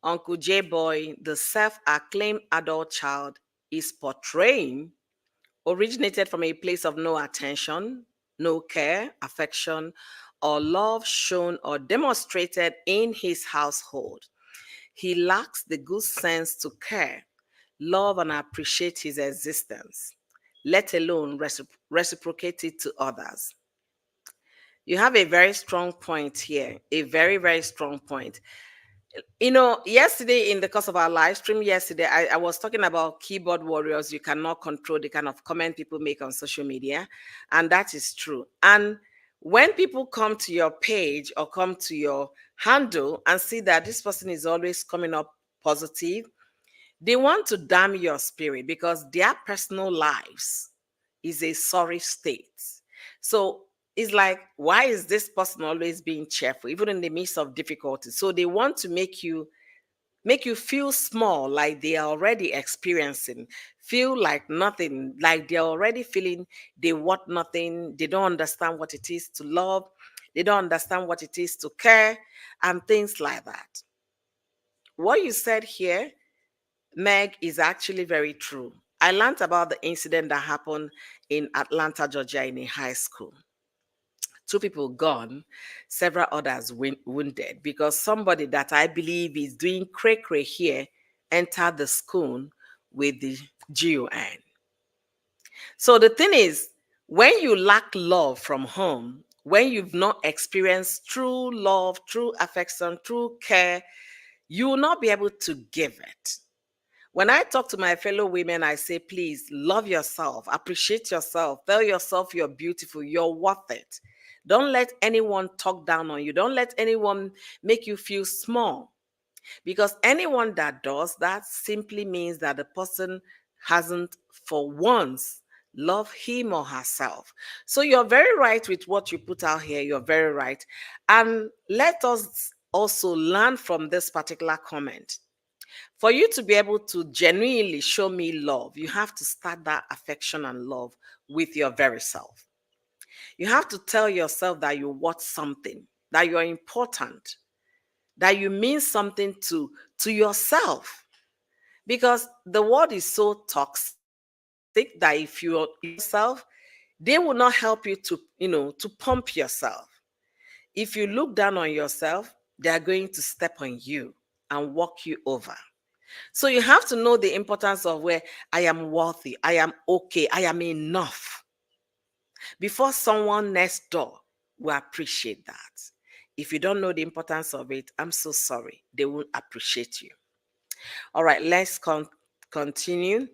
Uncle J Boy, the self-acclaimed adult child, is portraying originated from a place of no attention, no care, affection, or love shown or demonstrated in his household. He lacks the good sense to care, love, and appreciate his existence, let alone reciprocate it to others. You have a very strong point here, a very, very strong point. Yesterday in the course of our live stream yesterday, I was talking about keyboard warriors. You cannot control the kind of comment people make on social media. And that is true. And when people come to your page or come to your handle and see that this person is always coming up positive, they want to damn your spirit because their personal lives is a sorry state. So it's like, why is this person always being cheerful, even in the midst of difficulty? So they want to make you feel small, like they are already experiencing, feel like nothing, like they're already feeling they want nothing, they don't understand what it is to love, they don't understand what it is to care, and things like that. What you said here, Meg, is actually very true. I learned about the incident that happened in Atlanta, Georgia, in a high school. Two people gone, several others wounded because somebody that I believe is doing cray cray here entered the school with the GUN. So the thing is, when you lack love from home, when you've not experienced true love, true affection, true care, you will not be able to give it. When I talk to my fellow women, I say, please love yourself, appreciate yourself, tell yourself you're beautiful, you're worth it. Don't let anyone talk down on you. Don't let anyone make you feel small. Because anyone that does that simply means that the person hasn't for once loved him or herself. So you're very right with what you put out here. You're very right. And let us also learn from this particular comment. For you to be able to genuinely show me love, you have to start that affection and love with your very self. You have to tell yourself that you're worth something, that you're important, that you mean something to yourself. Because the world is so toxic that if you're yourself, they will not help you to pump yourself. If you look down on yourself, they are going to step on you and walk you over. So you have to know the importance of where I am worthy, I am okay, I am enough before someone next door will appreciate that. If you don't know the importance of it, I'm so sorry. They won't appreciate you. All right, let's continue.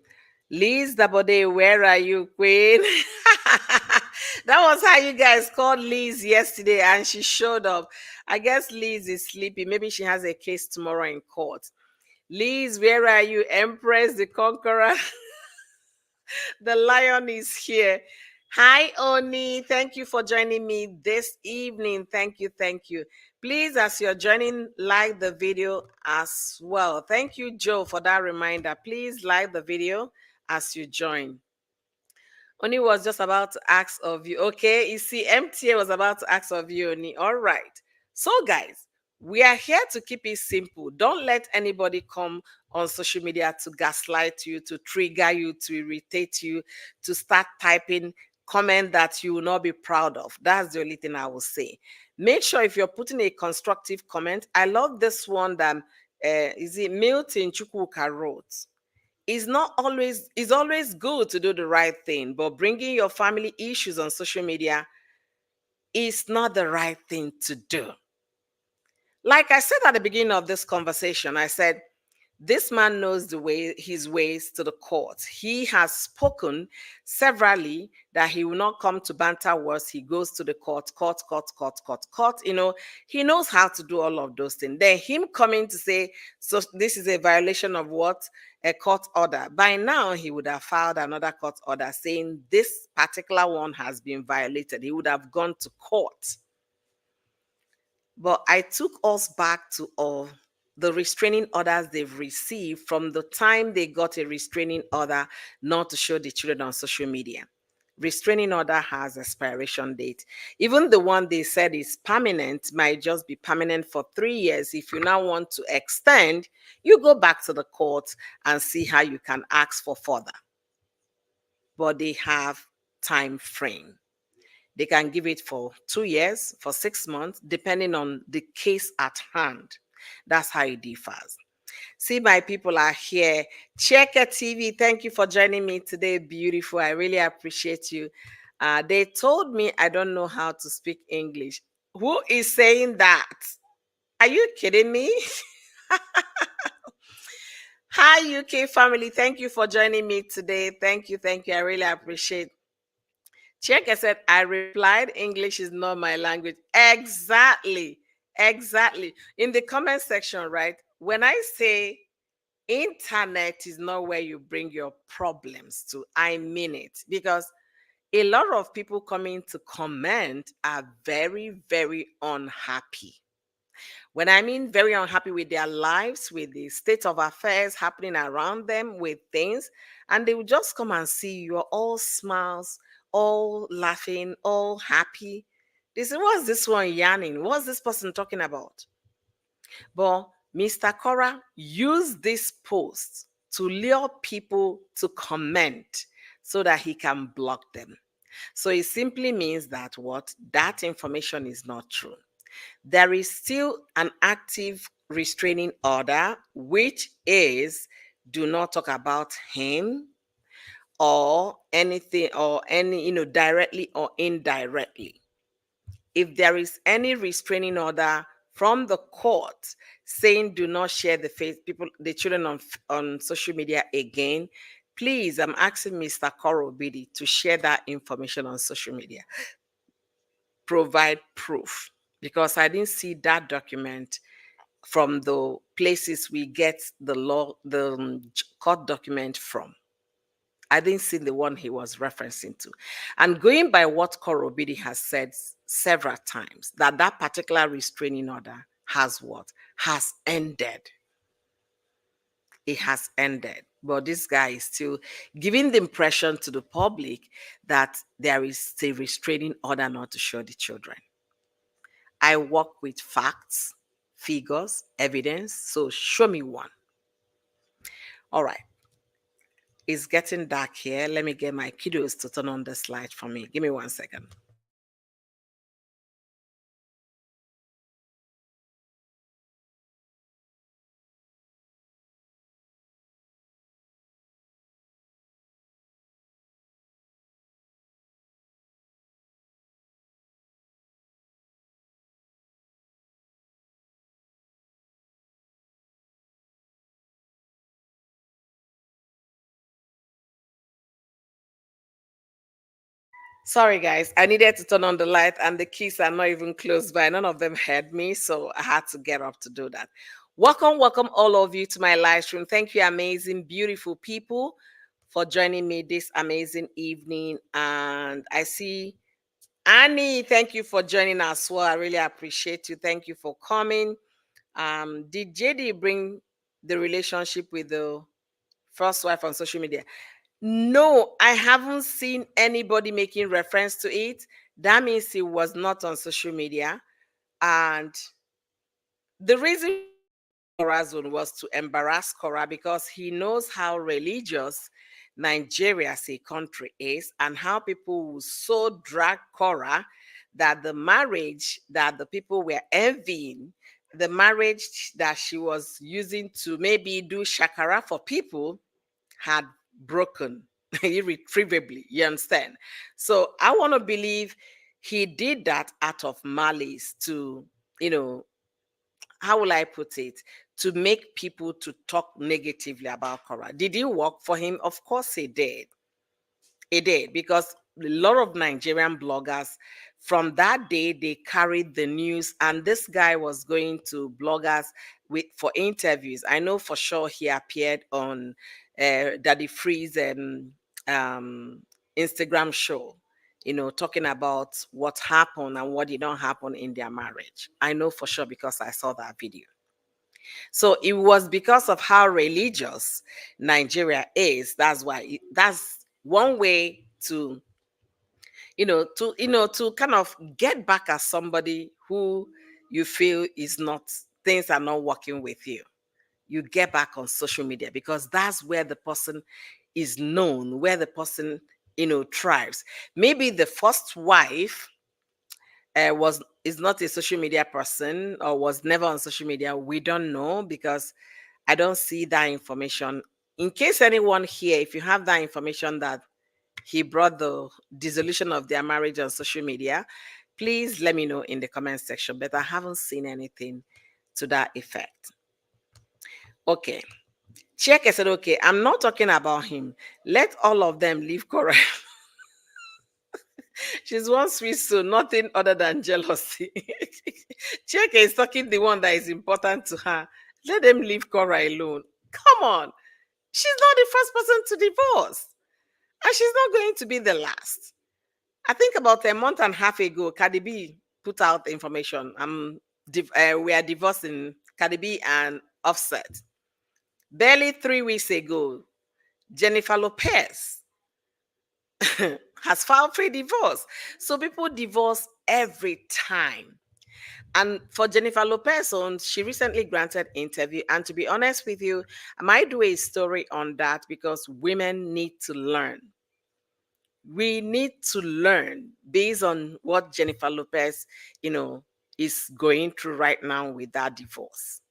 Liz Dabode, where are you, Queen? That was how you guys called Liz yesterday, and she showed up. I guess Liz is sleepy. Maybe she has a case tomorrow in court. Liz, where are you? Empress the Conqueror. The lion is here. Hi, Oni. Thank you for joining me this evening. Thank you. Thank you. Please, as you're joining, like the video as well. Thank you, Joe, for that reminder. Please like the video as you join. Oni was just about to ask of you. Okay, you see, MTA was about to ask of you, Oni. All right. So, guys, we are here to keep it simple. Don't let anybody come on social media to gaslight you, to trigger you, to irritate you, to start typing comment that you will not be proud of. That's the only thing I will say. Make sure if you're putting a constructive comment, I love this one that is it Milton Chukwuka wrote. It's always good to do the right thing, but bringing your family issues on social media is not the right thing to do. Like I said at the beginning of this conversation, I said this man knows his ways to the court. He has spoken severally that he will not come to banter words. He goes to the court, court, court, court, court, court. He knows how to do all of those things. Then him coming to say, so this is a violation of what? A court order. By now, he would have filed another court order saying this particular one has been violated. He would have gone to court. But I took us back to all the restraining orders they've received from the time they got a restraining order not to show the children on social media. Restraining order has expiration date. Even the one they said is permanent might just be permanent for 3 years. If you now want to extend, you go back to the court and see how you can ask for further. But they have time frame. They can give it for 2 years, for 6 months, depending on the case at hand. That's how it differs. See, my people are here. Checker TV, thank you for joining me today. Beautiful. I really appreciate you. They told me I don't know how to speak English. Who is saying that? Are you kidding me? Hi, UK family. Thank you for joining me today. Thank you. Thank you. I really appreciate. Check, I said, I replied, English is not my language. Exactly. Exactly. In the comment section, right? When I say internet is not where you bring your problems to, I mean it. Because a lot of people coming to comment are very, very unhappy. When I mean very unhappy with their lives, with the state of affairs happening around them, with things, and they will just come and see you're all smiles, all laughing, all happy. They say, what's this one yarning? What's this person talking about? But Mr. Cora used this post to lure people to comment so that he can block them. So it simply means that what? That information is not true. There is still an active restraining order, which is do not talk about him or anything or any, directly or indirectly. If there is any restraining order from the court saying do not share the children on social media again, please, I'm asking Mr. Korobidi to share that information on social media. Provide proof, because I didn't see that document from the places we get the court document from. I didn't see the one he was referencing to. And going by what Korobidi has said several times, that that particular restraining order has what? Has ended. It has ended. But this guy is still giving the impression to the public that there is a restraining order not to show the children. I work with facts, figures, evidence. So show me one. All right. It's getting dark here. Let me get my kiddos to turn on the slide for me. Give me 1 second. Sorry, guys. I needed to turn on the light, and the keys are not even close by. None of them heard me, so I had to get up to do that. Welcome, welcome, all of you to my live stream. Thank you, amazing, beautiful people, for joining me this amazing evening. And I see Annie. Thank you for joining us. Well, I really appreciate you. Thank you for coming. Did JD bring the relationship with the first wife on social media? No, I haven't seen anybody making reference to it. That means he was not on social media. And the reason Corazon was to embarrass Cora because he knows how religious Nigeria as a country is and how people will so drag Cora that the marriage that the people were envying, the marriage that she was using to maybe do shakara for people, had broken irretrievably. You understand? So I want to believe he did that out of malice to, you know, how will I put it? To make people to talk negatively about Cora. Did it work for him? Of course it did. It did, because a lot of Nigerian bloggers from that day they carried the news, and this guy was going to bloggers with for interviews. I know for sure he appeared on Daddy Free's um, Instagram show, talking about what happened and what did not happen in their marriage. I know for sure because I saw that video. So it was because of how religious Nigeria is. That's why that's one way to to kind of get back at somebody who you feel is not, things are not working with you. You get back on social media because that's where the person is known, where the person thrives. Maybe the first wife was is not a social media person or was never on social media. We don't know because I don't see that information. In case anyone here, if you have that information that he brought the dissolution of their marriage on social media, please let me know in the comment section. But I haven't seen anything to that effect. Okay. Chieke said, okay, I'm not talking about him. Let all of them leave correct. She's one sweet soul, nothing other than jealousy. Chieke is talking the one that is important to her. Let them leave Cora alone. Come on. She's not the first person to divorce. And she's not going to be the last. I think about a month and a half ago, Cardi B put out information. We are divorcing, Cardi B and Offset. Barely 3 weeks ago, Jennifer Lopez has filed for divorce. So people divorce every time. And for Jennifer Lopez, she recently granted interview. And to be honest with you, I might do a story on that because women need to learn. We need to learn based on what Jennifer Lopez, is going through right now with that divorce.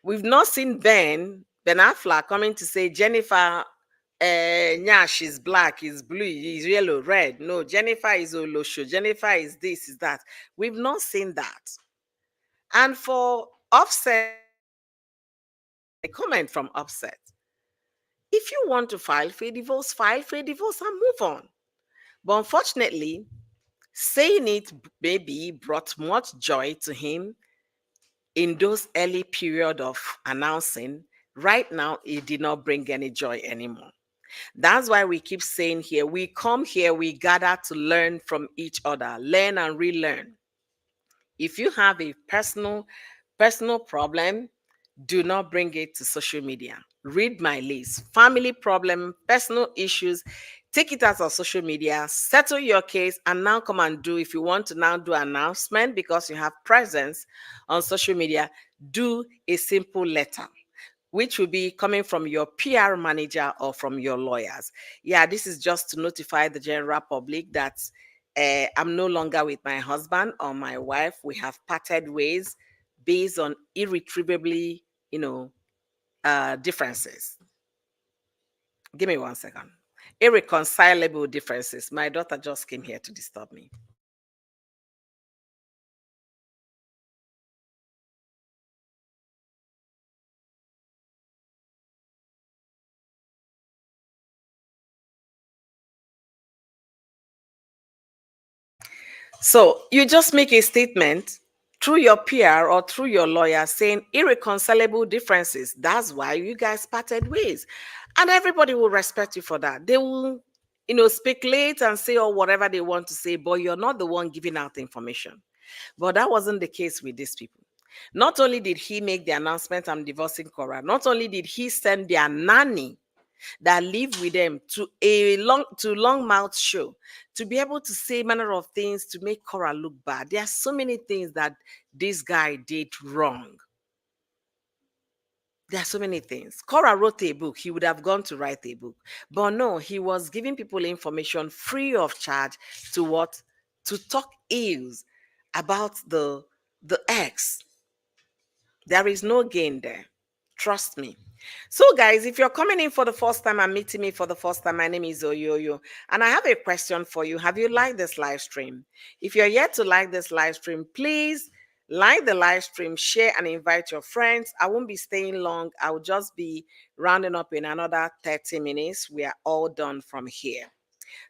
We've not seen Ben Affleck coming to say Jennifer, yeah, she's black, is blue, is yellow, red. No, Jennifer is Olosho. Jennifer is this, is that. We've not seen that. And for Offset, a comment from Offset. If you want to file for a divorce and move on. But unfortunately, saying it maybe brought much joy to him in those early period of announcing. Right now, it did not bring any joy anymore. That's why we keep saying here, we come here, we gather to learn from each other, learn and relearn. If you have a personal problem, do not bring it to social media. Read my list. Family problem, personal issues, take it out of social media, settle your case, and now come and do. If you want to now do announcement because you have presence on social media, do a simple letter, which will be coming from your PR manager or from your lawyers. Yeah, this is just to notify the general public that I'm no longer with my husband or my wife. We have parted ways based on irretrievably, differences. Give me 1 second. Irreconcilable differences. My daughter just came here to disturb me. So you just make a statement through your peer or through your lawyer saying irreconcilable differences. That's why you guys parted ways. And everybody will respect you for that. They will, speculate and say or whatever they want to say, but you're not the one giving out the information. But that wasn't the case with these people. Not only did he make the announcement, I'm divorcing Cora, not only did he send their nanny that live with them to long mouth show to be able to say manner of things to make Cora look bad. There are so many things that this guy did wrong. There are so many things. Cora wrote a book. He would have gone to write a book. But no, he was giving people information free of charge to what? To talk ills about the ex. There is no gain there. Trust me. So, guys, if you're coming in for the first time and meeting me for the first time, my name is Oyoyo, and I have a question for you. Have you liked this live stream? If you're yet to like this live stream, please like the live stream, share, and invite your friends. I won't be staying long. I will just be rounding up in another 30 minutes. We are all done from here.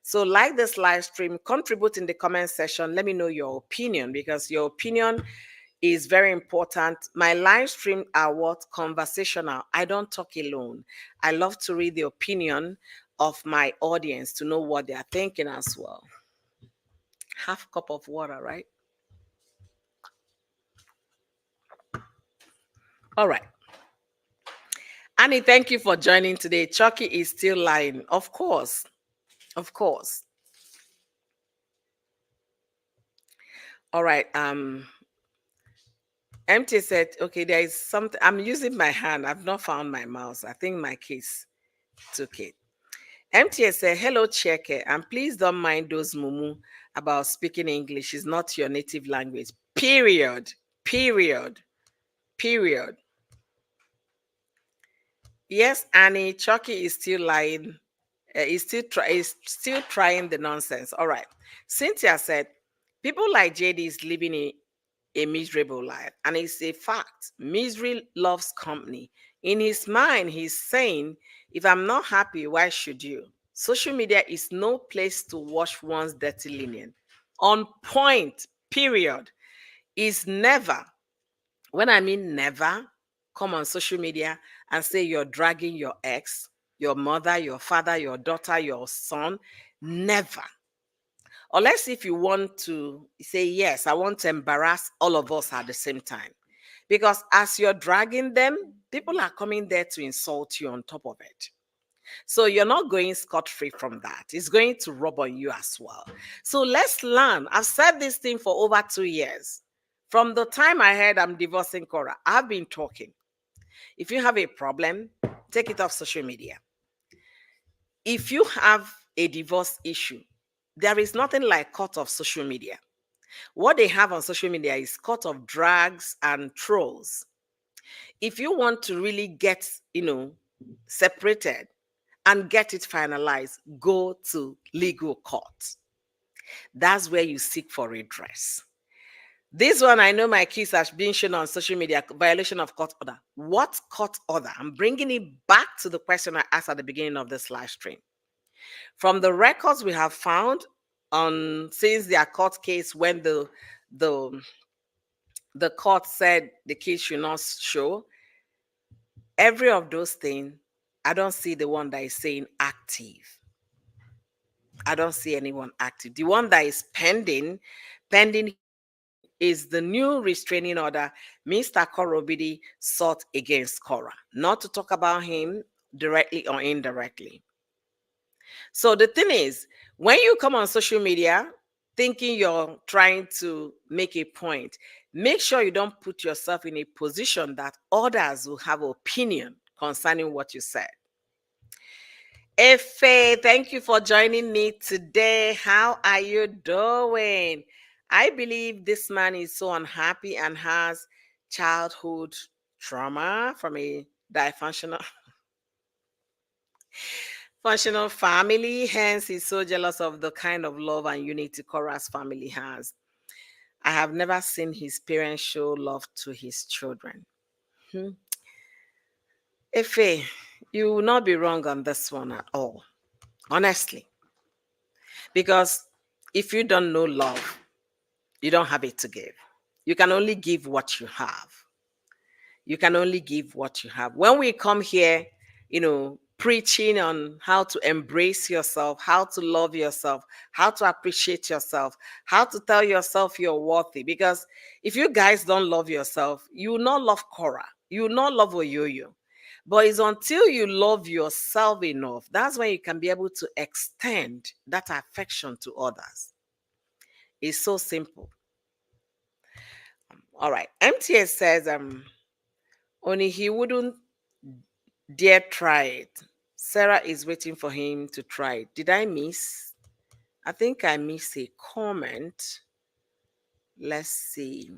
So, like this live stream, contribute in the comment section. Let me know your opinion because your opinion is very important. My live stream are what? Conversational. I don't talk alone. I love to read the opinion of my audience to know what they are thinking as well. Half cup of water, right? All right. Annie, thank you for joining today. Chucky is still lying. Of course. Of course. All right. MT said, okay, there is something. I'm using my hand. I've not found my mouse. I think my case took it. MTS said, hello, Cheke, and please don't mind those mumu about speaking English. It's not your native language. Period. Period. Period. Yes, Annie, Chucky is still lying. Is still trying the nonsense. All right. Cynthia said, people like JD is living a miserable life. And it's a fact. Misery loves company. In his mind, he's saying, if I'm not happy, why should you? Social media is no place to wash one's dirty linen. On point, period. Is never, when I mean never, come on social media and say you're dragging your ex, your mother, your father, your daughter, your son. Never. Unless if you want to say, yes, I want to embarrass all of us at the same time. Because as you're dragging them, people are coming there to insult you on top of it. So you're not going scot-free from that. It's going to rub on you as well. So let's learn. I've said this thing for over 2 years. From the time I heard I'm divorcing Cora, I've been talking. If you have a problem, take it off social media. If you have a divorce issue, there is nothing like cut off social media. What they have on social media is cut off drags and trolls. If you want to really get, separated and get it finalized, go to legal court. That's where you seek for redress. This one, I know my kids are being shown on social media, violation of court order. What court order? I'm bringing it back to the question I asked at the beginning of this live stream. From the records we have found on since their court case when the court said the kids should not show, every of those things I don't see the one that is saying active. I don't see anyone active. The one that is pending is the new restraining order Mr. Korobidi sought against Cora. Not to talk about him directly or indirectly. So the thing is, when you come on social media thinking you're trying to make a point, make sure you don't put yourself in a position that others will have opinion concerning what you said. Efe, thank you for joining me today. How are you doing? I believe this man is so unhappy and has childhood trauma from a dysfunctional functional family. Hence, he's so jealous of the kind of love and unity Cora's family has. I have never seen his parents show love to his children. Hmm. Efe, you will not be wrong on this one at all, honestly. Because if you don't know love, you don't have it to give. You can only give what you have. You can only give what you have. When we come here, preaching on how to embrace yourself, how to love yourself, how to appreciate yourself, how to tell yourself you're worthy. Because if you guys don't love yourself, you will not love Cora. You will not love Oyoyo. But it's until you love yourself enough, that's when you can be able to extend that affection to others. It's so simple. All right. MTS says only he wouldn't dare try it. Sarah is waiting for him to try it. Did I miss? I think I missed a comment. Let's see.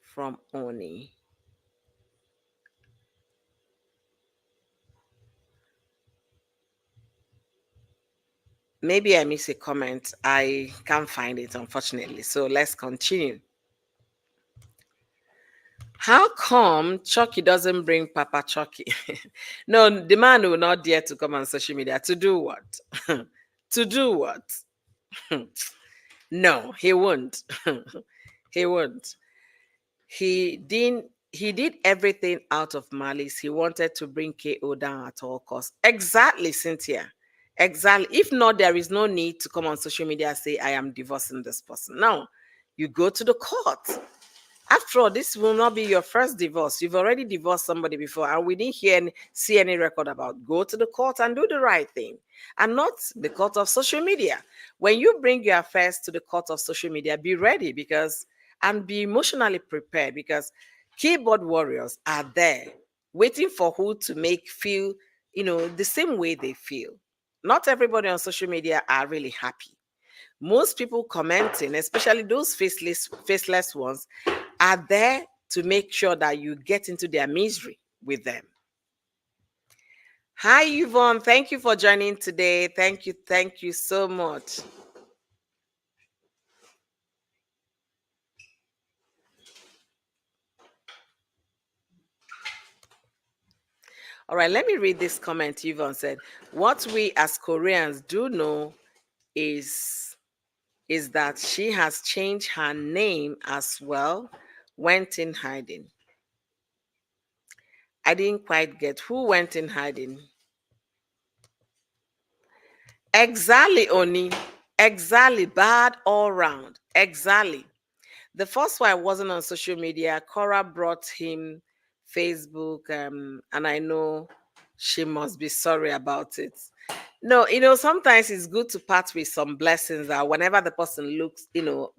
From Oni. Maybe I missed a comment. I can't find it, unfortunately. So let's continue. How come Chucky doesn't bring Papa Chucky? No, the man will not dare to come on social media. To do what? To do what? No, he won't. He won't. He did everything out of malice. He wanted to bring KO down at all costs. Exactly, Cynthia. Exactly. If not, there is no need to come on social media and say, I am divorcing this person. No, you go to the court. After all, this will not be your first divorce. You've already divorced somebody before, and we didn't see any record about. Go to the court and do the right thing, and not the court of social media. When you bring your affairs to the court of social media, be ready and be emotionally prepared because keyboard warriors are there waiting for who to make feel, the same way they feel. Not everybody on social media are really happy. Most people commenting, especially those faceless ones, are there to make sure that you get into their misery with them. Hi, Yvonne. Thank you for joining today. Thank you. Thank you so much. All right, let me read this comment. Yvonne said, what we as Koreans do know is that she has changed her name as well, went in hiding. I didn't quite get who went in hiding. Exactly, Oni. Exactly. Bad all round. Exactly. The first one wasn't on social media. Cora brought him Facebook, and I know she must be sorry about it. No, sometimes it's good to part with some blessings that whenever the person looks,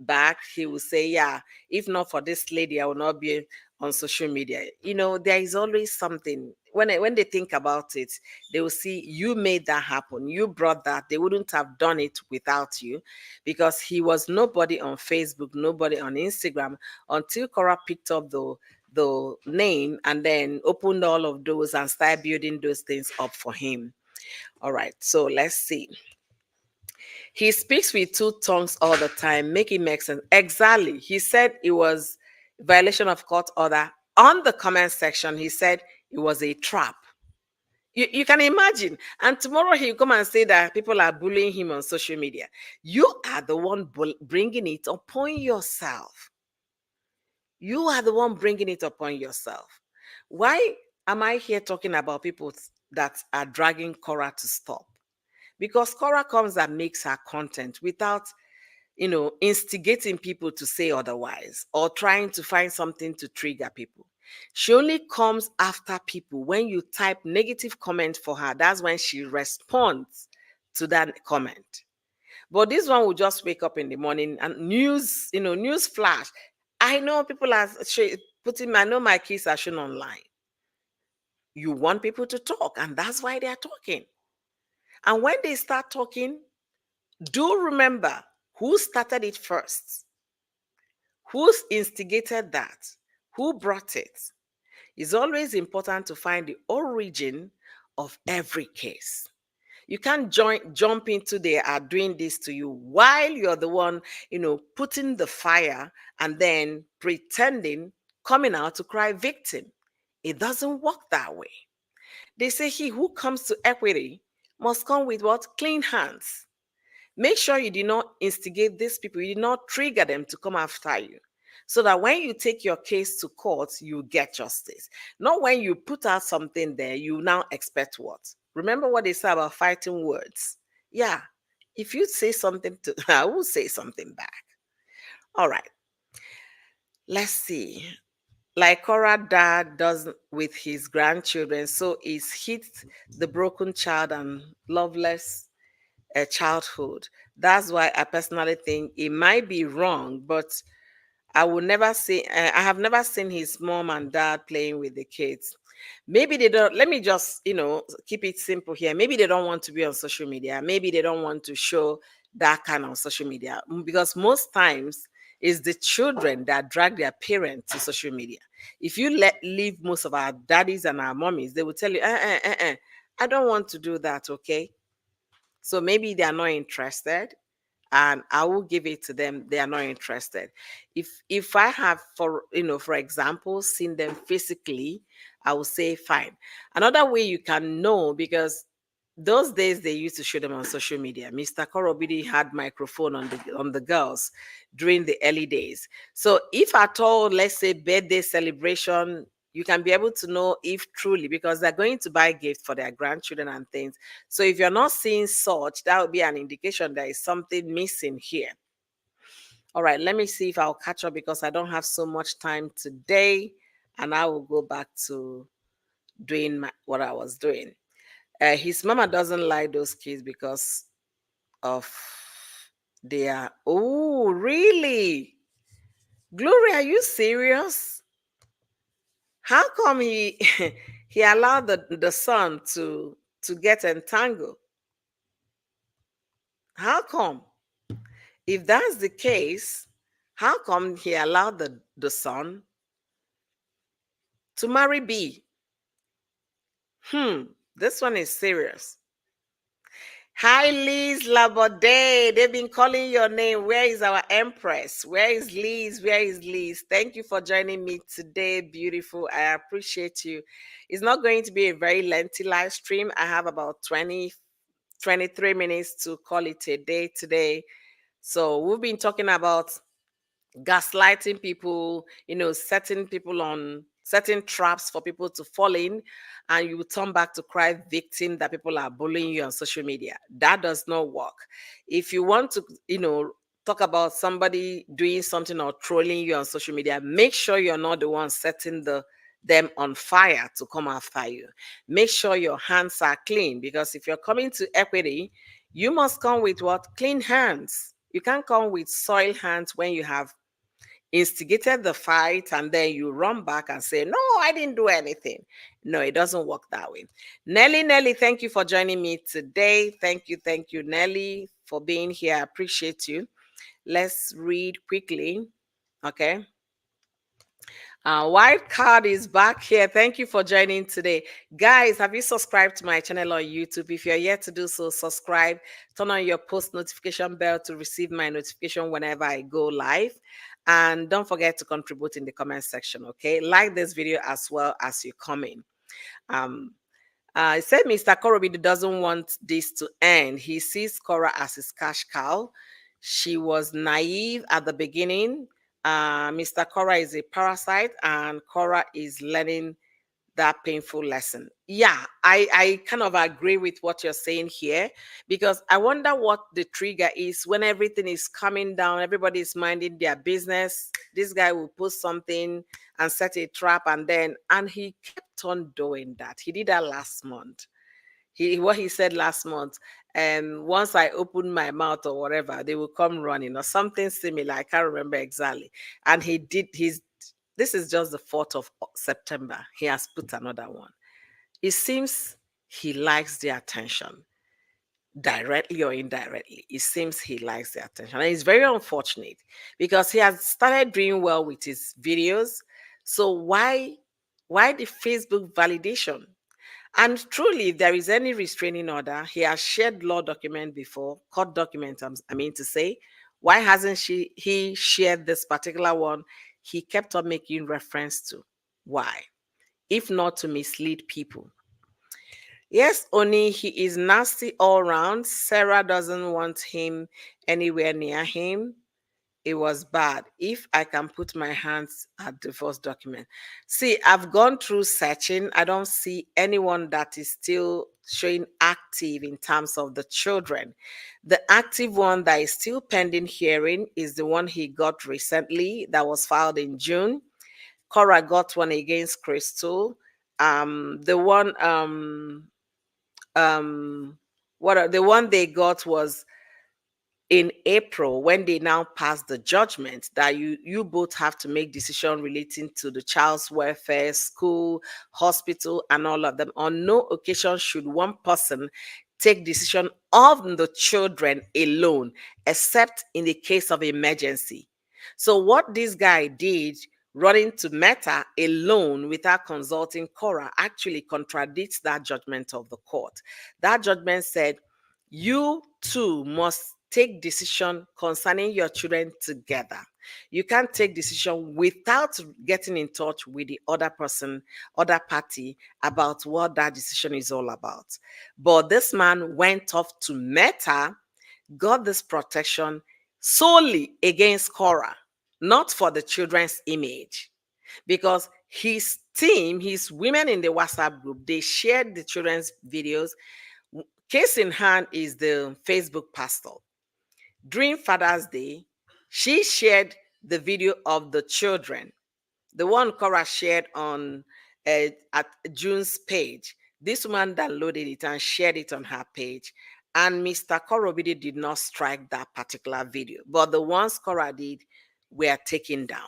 back, he will say, yeah, if not for this lady, I will not be on social media. There is always something. When they think about it, they will see you made that happen. You brought that. They wouldn't have done it without you because he was nobody on Facebook, nobody on Instagram until Cora picked up the name and then opened all of those and started building those things up for him. All right, so let's see. He speaks with two tongues all the time. Make it make sense. Exactly. He said it was violation of court order. On the comment section, he said it was a trap. You can imagine. And tomorrow he'll come and say that people are bullying him on social media. You are the one bringing it upon yourself. You are the one bringing it upon yourself. Why Am I here talking about people that are dragging Cora to stop? Because Cora comes and makes her content without, instigating people to say otherwise or trying to find something to trigger people. She only comes after people when you type negative comment for her. That's when she responds to that comment. But this one will just wake up in the morning and news flash. I know people are putting, I know my kids are shown online. You want people to talk, and that's why they are talking. And when they start talking, do remember who started it first, who instigated that, who brought it. It's always important to find the origin of every case. You can't jump into they are doing this to you while you're the one, putting the fire and then pretending, coming out to cry victim. It doesn't work that way. They say he who comes to equity must come with what? Clean hands. Make sure you did not instigate these people, you did not trigger them to come after you. So that when you take your case to court, you get justice. Not when you put out something there, you now expect what? Remember what they say about fighting words. Yeah, if you say something to, I will say something back. All right, let's see. Like Cora dad does with his grandchildren, so is hit the broken child and loveless childhood. That's why I personally think it might be wrong, but I will never see. I have never seen his mom and dad playing with the kids. Maybe they don't. Let me just, keep it simple here. Maybe they don't want to be on social media. Maybe they don't want to show that kind of social media because most times it's the children that drag their parents to social media. If you leave most of our daddies and our mommies, they will tell you, I don't want to do that. Okay, so maybe they are not interested, and I will give it to them. They are not interested. If I have, for example, seen them physically, I will say fine. Another way you can know, because those days they used to show them on social media. Mr. Korobidi had microphone on the girls during the early days. So if at all, let's say birthday celebration, you can be able to know if truly, because they're going to buy gifts for their grandchildren and things. So if you're not seeing such, that would be an indication there is something missing here. All right, let me see if I'll catch up because I don't have so much time today, and I will go back to doing what I was doing. His mama doesn't like those kids because of their. Oh, really? Gloria, are you serious? How come he he allowed the son to get entangled? How come? If that's the case, how come he allowed the son to marry B? This one is serious. Hi, Liz Labode. They've been calling your name. Where is our Empress? Where is Liz? Where is Liz? Thank you for joining me today, beautiful. I appreciate you. It's not going to be a very lengthy live stream. I have about 23 minutes to call it a day today. So we've been talking about gaslighting people, setting people on setting traps for people to fall in, and you turn back to cry victim that people are bullying you on social media. That does not work. If you want to, talk about somebody doing something or trolling you on social media, make sure you're not the one setting them on fire to come after you. Make sure your hands are clean, because if you're coming to equity, you must come with what? Clean hands. You can't come with soiled hands when you have instigated the fight and then you run back and say, no, I didn't do anything. No, it doesn't work that way. Nelly, thank you for joining me today. Thank you, Nelly, for being here. I appreciate you. Let's read quickly. Okay. White Card is back here. Thank you for joining today. Guys, have you subscribed to my channel on YouTube? If you're yet to do so, subscribe. Turn on your post notification bell to receive my notification whenever I go live. And don't forget to contribute in the comment section, okay? Like this video as well as you comment. It said Mr. Korobidi doesn't want this to end. He sees Cora as his cash cow. She was naive at the beginning. Mr. Cora is a parasite, and Cora is learning that painful lesson. Yeah, I kind of agree with what you're saying here, because I wonder what the trigger is when everything is coming down, everybody is minding their business. This guy will post something and set a trap, and he kept on doing that. He did that last month. What he said last month, and once I open my mouth or whatever, they will come running or something similar. I can't remember exactly. And he did his this is just the 4th of September. He has put another one. It seems he likes the attention, directly or indirectly. It seems he likes the attention. And it's very unfortunate because he has started doing well with his videos. So why the Facebook validation? And truly, if there is any restraining order, he has shared law document before, court documents, I mean to say. Why hasn't he shared this particular one? He kept on making reference to. Why? If not to mislead people. Yes, only he is nasty all round. Sarah doesn't want him anywhere near him. It was bad. If I can put my hands at the first document. See, I've gone through searching. I don't see anyone that is still showing active in terms of the children. The active one that is still pending hearing is the one he got recently that was filed in June. Cora got one against Crystal. The one the one they got was in April, when they now passed the judgment that you both have to make decision relating to the child's welfare, school, hospital, and all of them. On no occasion should one person take decision of the children alone, except in the case of emergency. So what this guy did, running to Meta alone without consulting Cora, actually contradicts that judgment of the court. That judgment said you too must take decision concerning your children together. You can't take decision without getting in touch with the other person, other party, about what that decision is all about. But this man went off to Meta, got this protection solely against Cora, not for the children's image. Because his team, his women in the WhatsApp group, they shared the children's videos. Case in hand is the Facebook pastor. During Father's Day, she shared the video of the children, the one Cora shared on at June's page. This woman downloaded it and shared it on her page. And Mr. Korobidi did not strike that particular video, but the ones Cora did were taken down.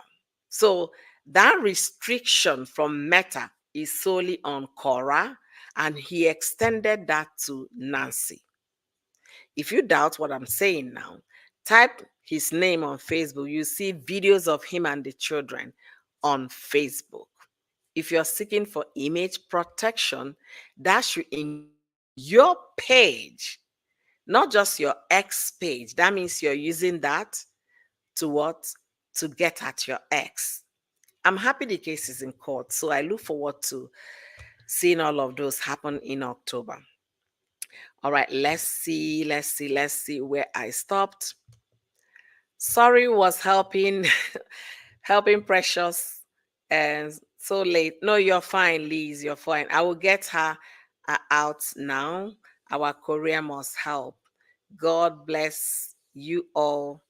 So that restriction from Meta is solely on Cora, and he extended that to Nancy. If you doubt what I'm saying now, type his name on Facebook. You see videos of him and the children on Facebook. If you're seeking for image protection, that should include your page, not just your ex page. That means you're using that to what? To get at your ex. I'm happy the case is in court, so I look forward to seeing all of those happen in October. All right, let's see where I stopped. Sorry was helping helping Precious and so late. No, you're fine, Liz. You're fine. I will get her out now. Our Korea must help. God bless you all.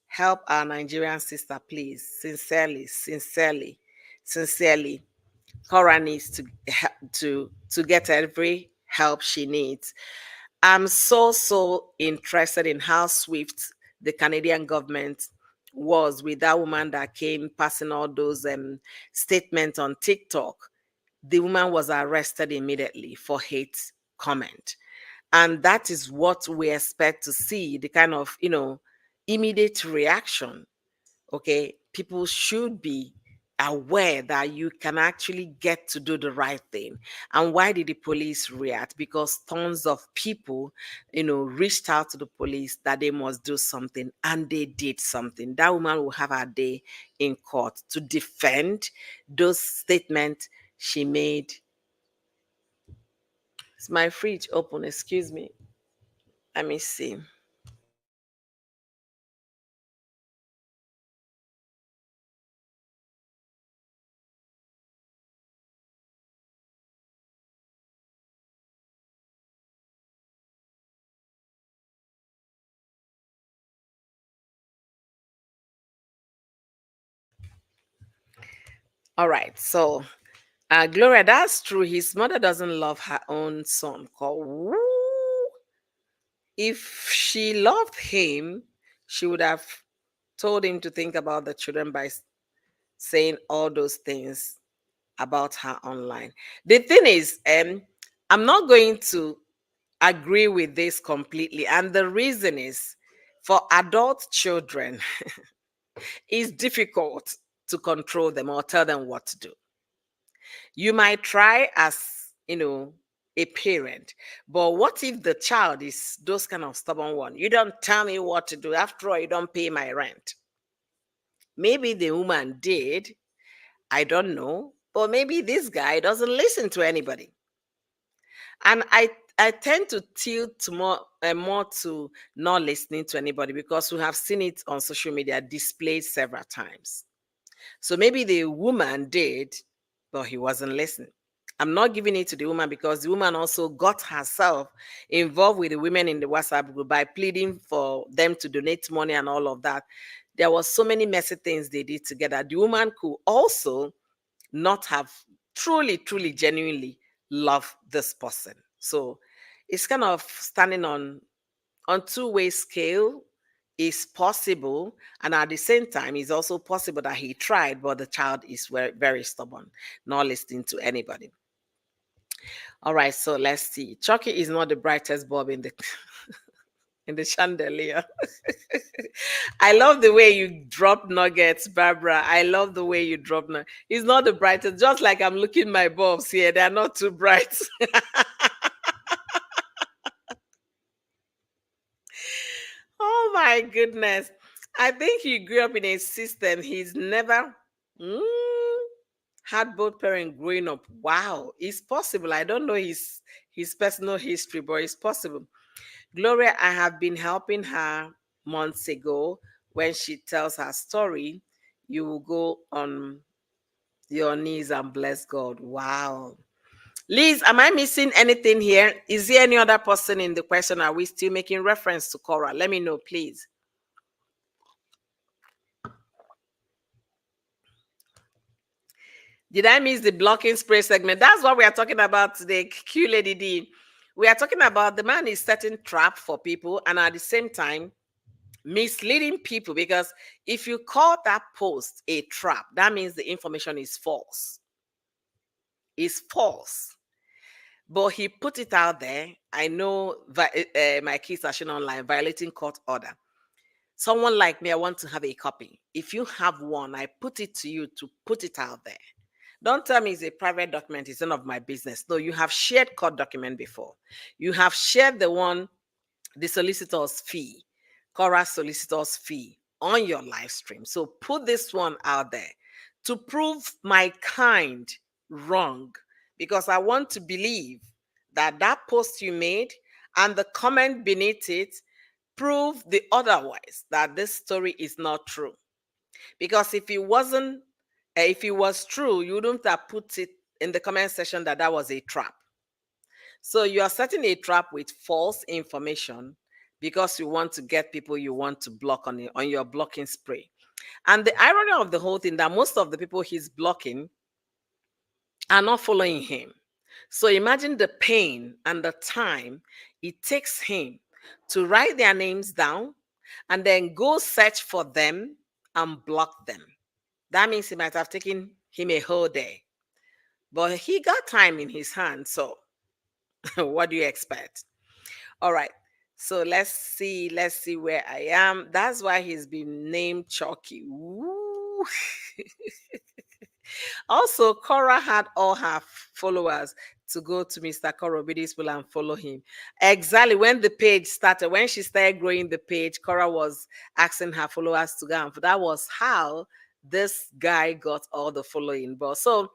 Help our Nigerian sister, please. Sincerely, sincerely, sincerely. Cora needs to get every help she needs. I'm so interested in how swift the Canadian government was with that woman that came passing all those statements on TikTok. The woman was arrested immediately for hate comment. And that is what we expect to see, the kind of, immediate reaction. Okay, people should be aware that you can actually get to do the right thing. And why did the police react? Because tons of people, reached out to the police that they must do something, and they did something. That woman will have her day in court to defend those statements she made. Is my fridge open? Excuse me. Let me see. All right. So, Gloria, that's true. His mother doesn't love her own son. If she loved him, she would have told him to think about the children by saying all those things about her online. The thing is, I'm not going to agree with this completely. And the reason is for adult children, it's difficult to control them or tell them what to do. You might try as, a parent, but what if the child is those kind of stubborn one? You don't tell me what to do. After all, you don't pay my rent. Maybe the woman did. I don't know. But maybe this guy doesn't listen to anybody. And I tend to tilt to more to not listening to anybody because we have seen it on social media displayed several times. So maybe the woman did, but he wasn't listening. I'm not giving it to the woman because the woman also got herself involved with the women in the WhatsApp group by pleading for them to donate money and all of that. There was so many messy things they did together. The woman could also not have truly, genuinely loved this person. So it's kind of standing on two-way scale is possible, and at the same time it's also possible that he tried but the child is very, very stubborn, not listening to anybody. All right, so let's see. Chucky is not the brightest bulb in the in the chandelier. I love the way you drop nuggets, Barbara. I love the way you drop nuggets. He's not the brightest, just like I'm looking my bulbs here. They're not too bright. Oh my goodness. I think he grew up in a system he's never mm, had both parents growing up. Wow, it's possible. I don't know his personal history, but it's possible. Gloria, I have been helping her months ago. When she tells her story, you will go on your knees and bless God. Wow. Liz, am I missing anything here? Is there any other person in the question? Are we still making reference to Cora? Let me know, please. Did I miss the blocking spray segment? That's what we are talking about today, Q Lady D. We are talking about the man is setting trap for people and at the same time misleading people, because if you call that post a trap, that means the information is false. It's false. But he put it out there. I know my kids are shown online violating court order. Someone like me, I want to have a copy. If you have one, I put it to you to put it out there. Don't tell me it's a private document, it's none of my business. No, you have shared court document before. You have shared the solicitor's fee, Cora solicitor's fee on your live stream. So put this one out there to prove my kind wrong, because I want to believe that that post you made and the comment beneath it prove the otherwise, that this story is not true. Because if it was true, you wouldn't have put it in the comment section that that was a trap. So you are setting a trap with false information because you want to get people you want to block on your blocking spray. And the irony of the whole thing, that most of the people he's blocking are not following him. So imagine the pain and the time it takes him to write their names down and then go search for them and block them. That means it might have taken him a whole day. But he got time in his hand. So what do you expect? All right. So let's see. Let's see where I am. That's why he's been named Chucky. Woo. Also, Cora had all her followers to go to Mr. Cora Bidispool and follow him. Exactly when the page started, when she started growing the page, Cora was asking her followers to go. And that was how this guy got all the following. But so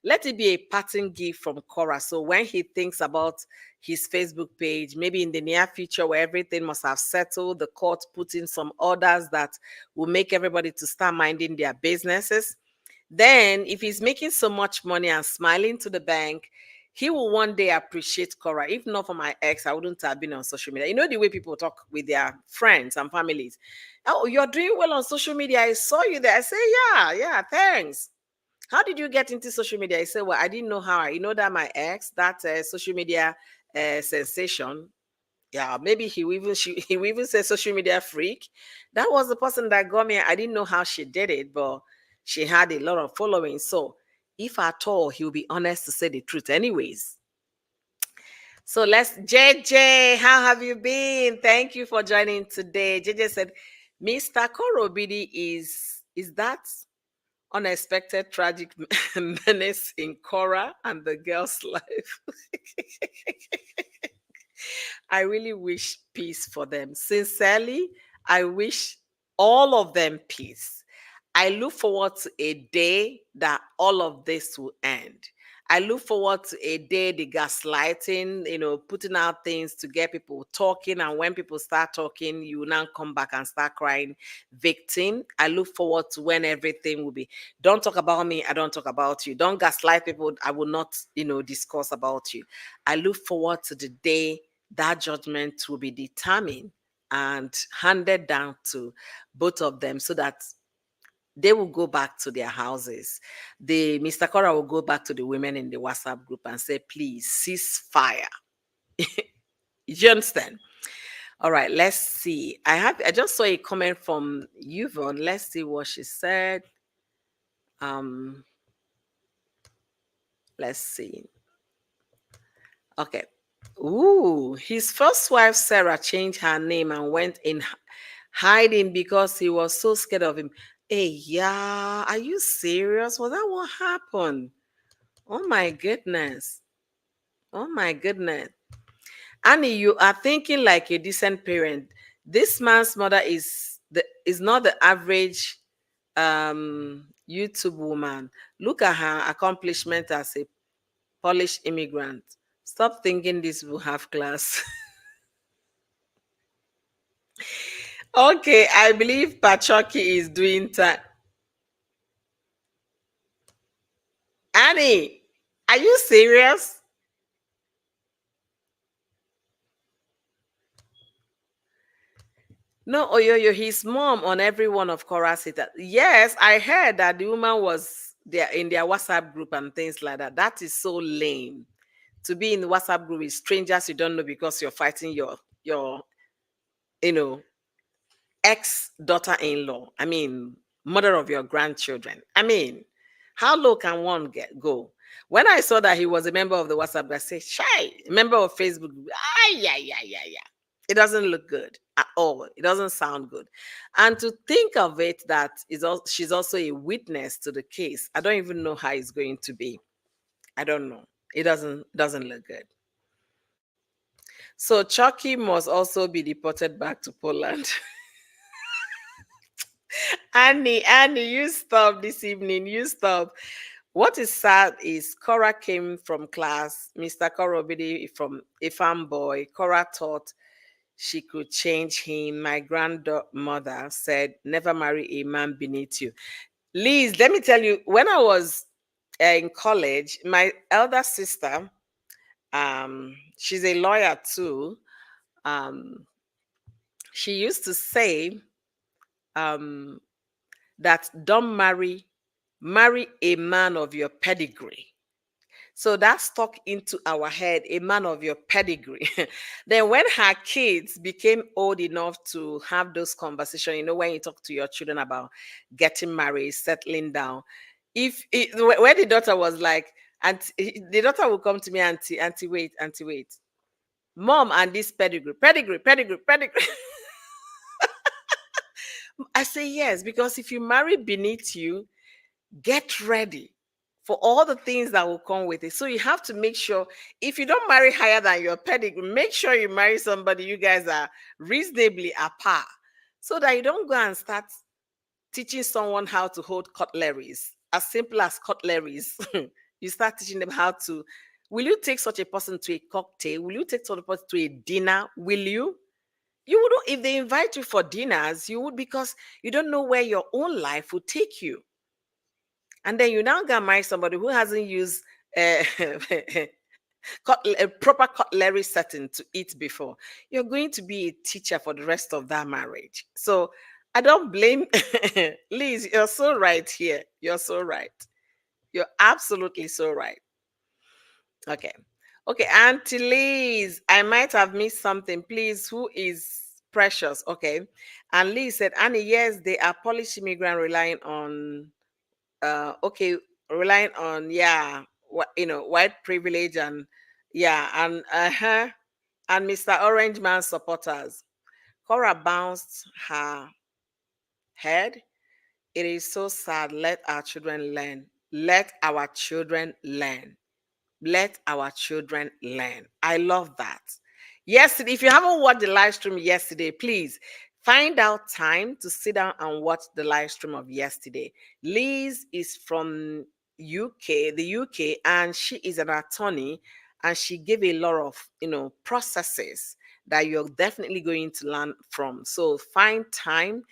let it be a pattern gift from Cora. So when he thinks about his Facebook page, maybe in the near future where everything must have settled, the court put in some orders that will make everybody to start minding their businesses. Then if he's making so much money and smiling to the bank, he will one day appreciate Cora. If not for my ex, I wouldn't have been on social media. You know the way people talk with their friends and families. Oh, you're doing well on social media. I saw you there. I say, yeah, thanks. How did you get into social media? I said, well, I didn't know how. That my ex, that social media sensation. Yeah, maybe he will even say social media freak. That was the person that got me. I didn't know how she did it, but she had a lot of following. So if at all, he'll be honest to say the truth, anyways. So let's, JJ, how have you been? Thank you for joining today. JJ said, Mr. Korobidi is that unexpected tragic menace in Cora and the girl's life. I really wish peace for them. Sincerely, I wish all of them peace. I look forward to a day that all of this will end. I look forward to a day the gaslighting, putting out things to get people talking. And when people start talking, you will now come back and start crying victim. I look forward to when everything will be, don't talk about me, I don't talk about you. Don't gaslight people, I will not, discuss about you. I look forward to the day that judgment will be determined and handed down to both of them so that they will go back to their houses. The Mr. Cora will go back to the women in the WhatsApp group and say, please cease fire. You understand? All right, let's see. I just saw a comment from Yvonne. Let's see what she said. Um, let's see. Okay. Ooh, his first wife Sarah changed her name and went in hiding because he was so scared of him. Hey, yeah, are you serious? Was that what happened? Oh my goodness. Oh my goodness. Annie, you are thinking like a decent parent. This man's mother is not the average YouTube woman. Look at her accomplishment as a Polish immigrant. Stop thinking this will have class. Okay, I believe Pachoki is doing time. Annie, are you serious? No, Oyoyo, his mom on every one of Cora's hit. Yes, I heard that the woman was there in their WhatsApp group and things like that. That is so lame. To be in the WhatsApp group with strangers you don't know because you're fighting your you know ex daughter-in-law. I mean, mother of your grandchildren. I mean, how low can one go? When I saw that he was a member of the WhatsApp, I said, "Shy, member of Facebook." Ah, yeah, yeah, yeah, yeah. It doesn't look good at all. It doesn't sound good. And to think of it that she's also a witness to the case. I don't even know how it's going to be. I don't know. It doesn't look good. So Chucky must also be deported back to Poland. Annie, you stop this evening. You stop. What is sad is Cora came from class. Mr. Korobidi from a farm boy. Cora thought she could change him. My grandmother said, never marry a man beneath you. Liz, let me tell you, when I was in college, my elder sister, she's a lawyer too. Um, she used to say um, that don't marry a man of your pedigree. So that stuck into our head, a man of your pedigree. Then when her kids became old enough to have those conversations, when you talk to your children about getting married, settling down, when the daughter was like, and the daughter will come to me, auntie, wait, mom, and this pedigree. I say yes, because if you marry beneath you, get ready for all the things that will come with it. So you have to make sure, if you don't marry higher than your pedigree, make sure you marry somebody you guys are reasonably apart, so that you don't go and start teaching someone how to hold cutleries, as simple as cutleries. You start teaching them how to. Will you take such a person to a cocktail? Will you take such a person to a dinner? Will you? You wouldn't. If they invite you for dinners, you would, because you don't know where your own life will take you. And then you now gonna marry somebody who hasn't used uh, a proper cutlery setting to eat before. You're going to be a teacher for the rest of that marriage. So I don't blame Liz. You're so right here. You're so right. You're absolutely so right. Okay. Okay, Auntie Liz, I might have missed something. Please, who is Precious? Okay. And Liz said, Annie, yes, they are Polish immigrant relying on okay, relying on white privilege and and Mr. Orange Man supporters. Cora bounced her head. It is so sad. Let our children learn. Let our children learn. Let our children learn. I love that. Yesterday, if you haven't watched the live stream yesterday, please find out time to sit down and watch the live stream of yesterday. Liz is from the UK, and she is an attorney, and she gave a lot of processes that you're definitely going to learn from. So find time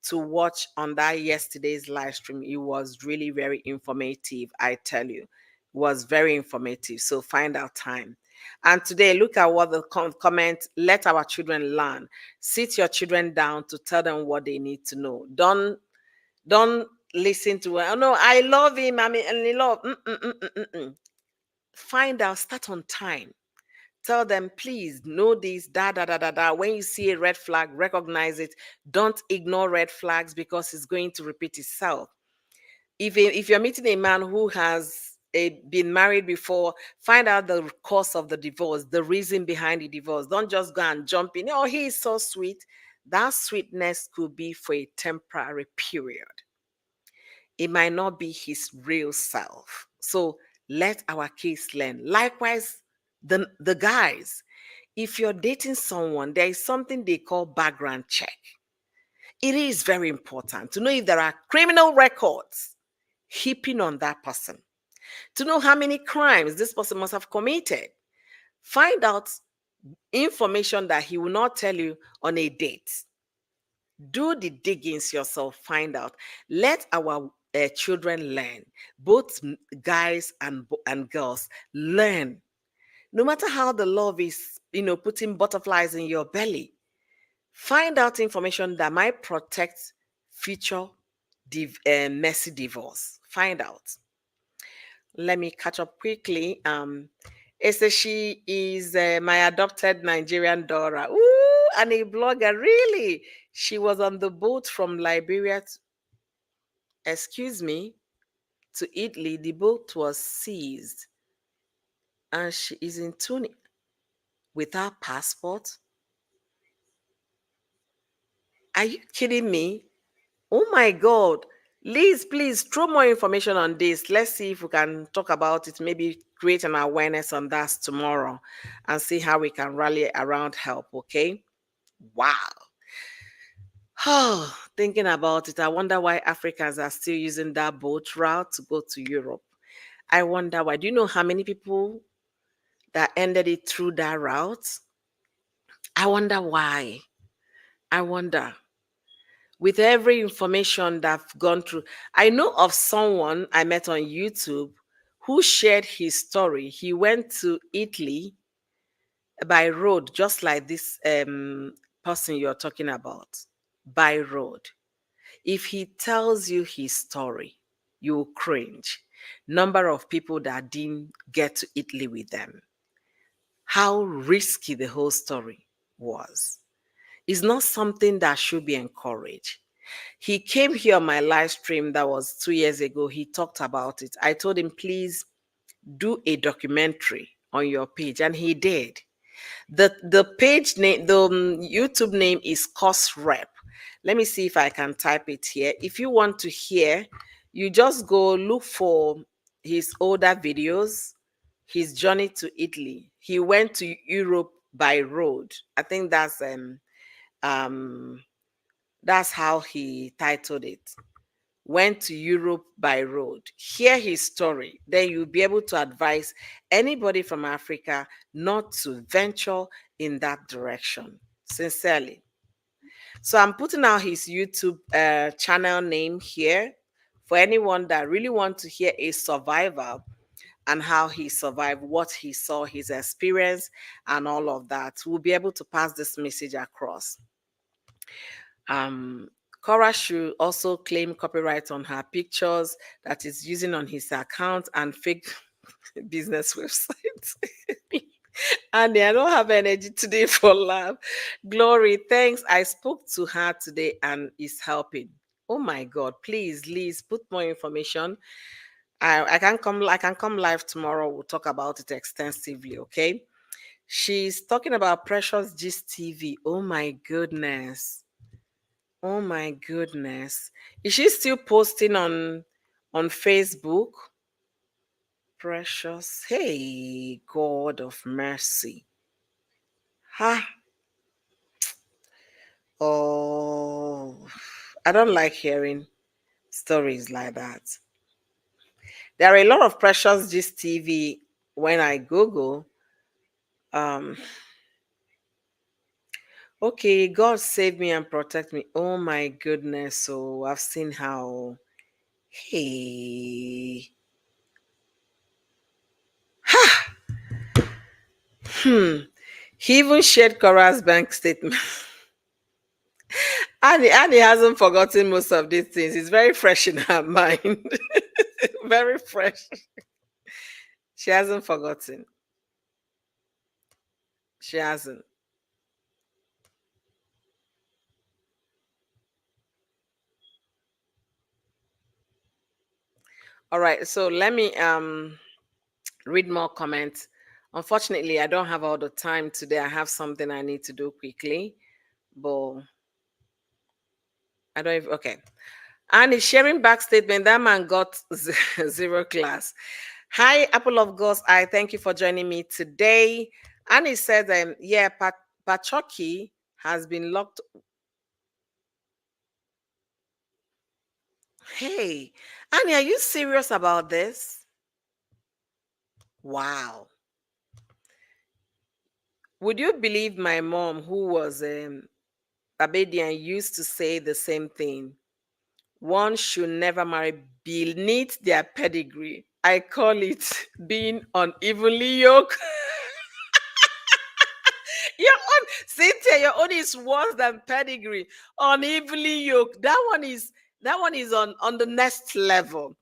to watch on that yesterday's live stream. It was really very informative, I tell you. Was very informative. So find out time. And today, look at what the comment. Let our children learn. Sit your children down to tell them what they need to know. Don't listen to. Oh no, I love him. I mean, and he love. Find out. Start on time. Tell them, please know this, da da da da da. When you see a red flag, recognize it. Don't ignore red flags because it's going to repeat itself. If you're meeting a man who has been married before, find out the cause of the divorce, the reason behind the divorce. Don't just go and jump in. Oh, he is so sweet. That sweetness could be for a temporary period. It might not be his real self. So let our kids learn. Likewise, the guys, if you're dating someone, there is something they call background check. It is very important to know if there are criminal records heaping on that person, to know how many crimes this person must have committed. Find out information that he will not tell you on a date. Do the diggings yourself, find out. Let our children learn, both guys and girls learn. No matter how the love is, putting butterflies in your belly, find out information that might protect future messy divorce. Find out. Let me catch up quickly. It says she is my adopted Nigerian daughter. Ooh, and a blogger, really. She was on the boat from Liberia, to Italy. The boat was seized, and she is in Tunis without passport. Are you kidding me? Oh my God. Liz, please throw more information on this. Let's see if we can talk about it, maybe create an awareness on that tomorrow and see how we can rally around help, okay? Wow. Oh, thinking about it, I wonder why Africans are still using that boat route to go to Europe. I wonder why. Do you know how many people that ended it through that route? I wonder why. I wonder. With every information that I've gone through, I know of someone I met on YouTube who shared his story. He went to Italy by road, just like this person you're talking about, by road. If he tells you his story, you will cringe. Number of people that didn't get to Italy with them. How risky the whole story was. It's not something that should be encouraged. He came here on my live stream that was 2 years ago. He talked about it. I told him, please do a documentary on your page, and he did. The page name, the YouTube name is Cost Rep. Let me see if I can type it here. If you want to hear, you just go look for his older videos, his journey to Italy. He went to Europe by road. I think um that's how he titled it. Went to Europe by road. Hear his story. Then you'll be able to advise anybody from Africa not to venture in that direction. Sincerely. So I'm putting out his YouTube channel name here for anyone that really want to hear a survivor and how he survived, what he saw, his experience, and all of that. We'll be able to pass this message across. Um, Cora should also claim copyright on her pictures that is using on his account and fake business websites. And I don't have energy today for love. Glory, thanks. I spoke to her today and is helping. Oh my God, please, Liz, put more information. I can come live tomorrow. We'll talk about it extensively, okay? She's talking about Precious Gist TV. Oh my goodness. Oh my goodness. Is she still posting on Facebook? Precious. Hey, God of mercy. Ha. Oh, I don't like hearing stories like that. There are a lot of Precious Gist TV when I Google. Um, okay, God save me and protect me. Oh my goodness. So I've seen how. Hey. Hmm. He even shared Cora's bank statement. And he hasn't forgotten most of these things. It's very fresh in her mind. Very fresh. She hasn't forgotten. She hasn't. All right. So let me read more comments. Unfortunately, I don't have all the time today. I have something I need to do quickly. But I don't even, okay. And he's sharing back statement. That man got zero class. Hi, Apple of God's I thank you for joining me today. And he said, yeah, Pachoki has been locked. Hey, Annie, are you serious about this? Wow. Would you believe my mom, who was Abedian, used to say the same thing? One should never marry beneath their pedigree. I call it being unevenly yoked. Your own, Cynthia, your own is worse than pedigree. Unevenly yoked. That one is on the next level.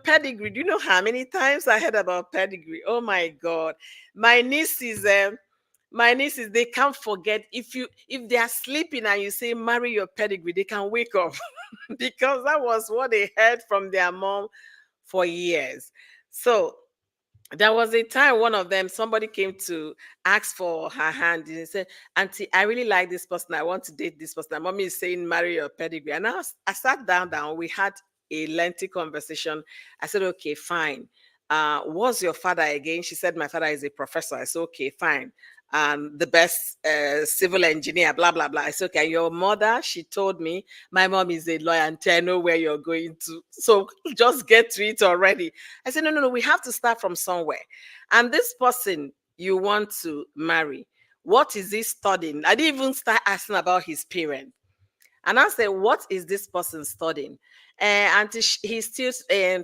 Pedigree. Do you know how many times I heard about pedigree? Oh my God. My nieces, my nieces, they can't forget if they are sleeping and you say marry your pedigree, they can wake up because that was what they heard from their mom for years. So there was a time one of them, somebody came to ask for her hand and he said, Auntie, I really like this person. I want to date this person. And mommy is saying marry your pedigree. And I sat down. We had a lengthy conversation. I said, okay, fine. What's your father again? She said, my father is a professor. I said, okay, fine. The best civil engineer, blah, blah, blah. I said, okay, your mother, she told me, my mom is a lawyer, and I know where you're going to. So just get to it already. I said, no, no, no, we have to start from somewhere. And this person you want to marry, what is he studying? I didn't even start asking about his parents. And I said, what is this person studying? And he's still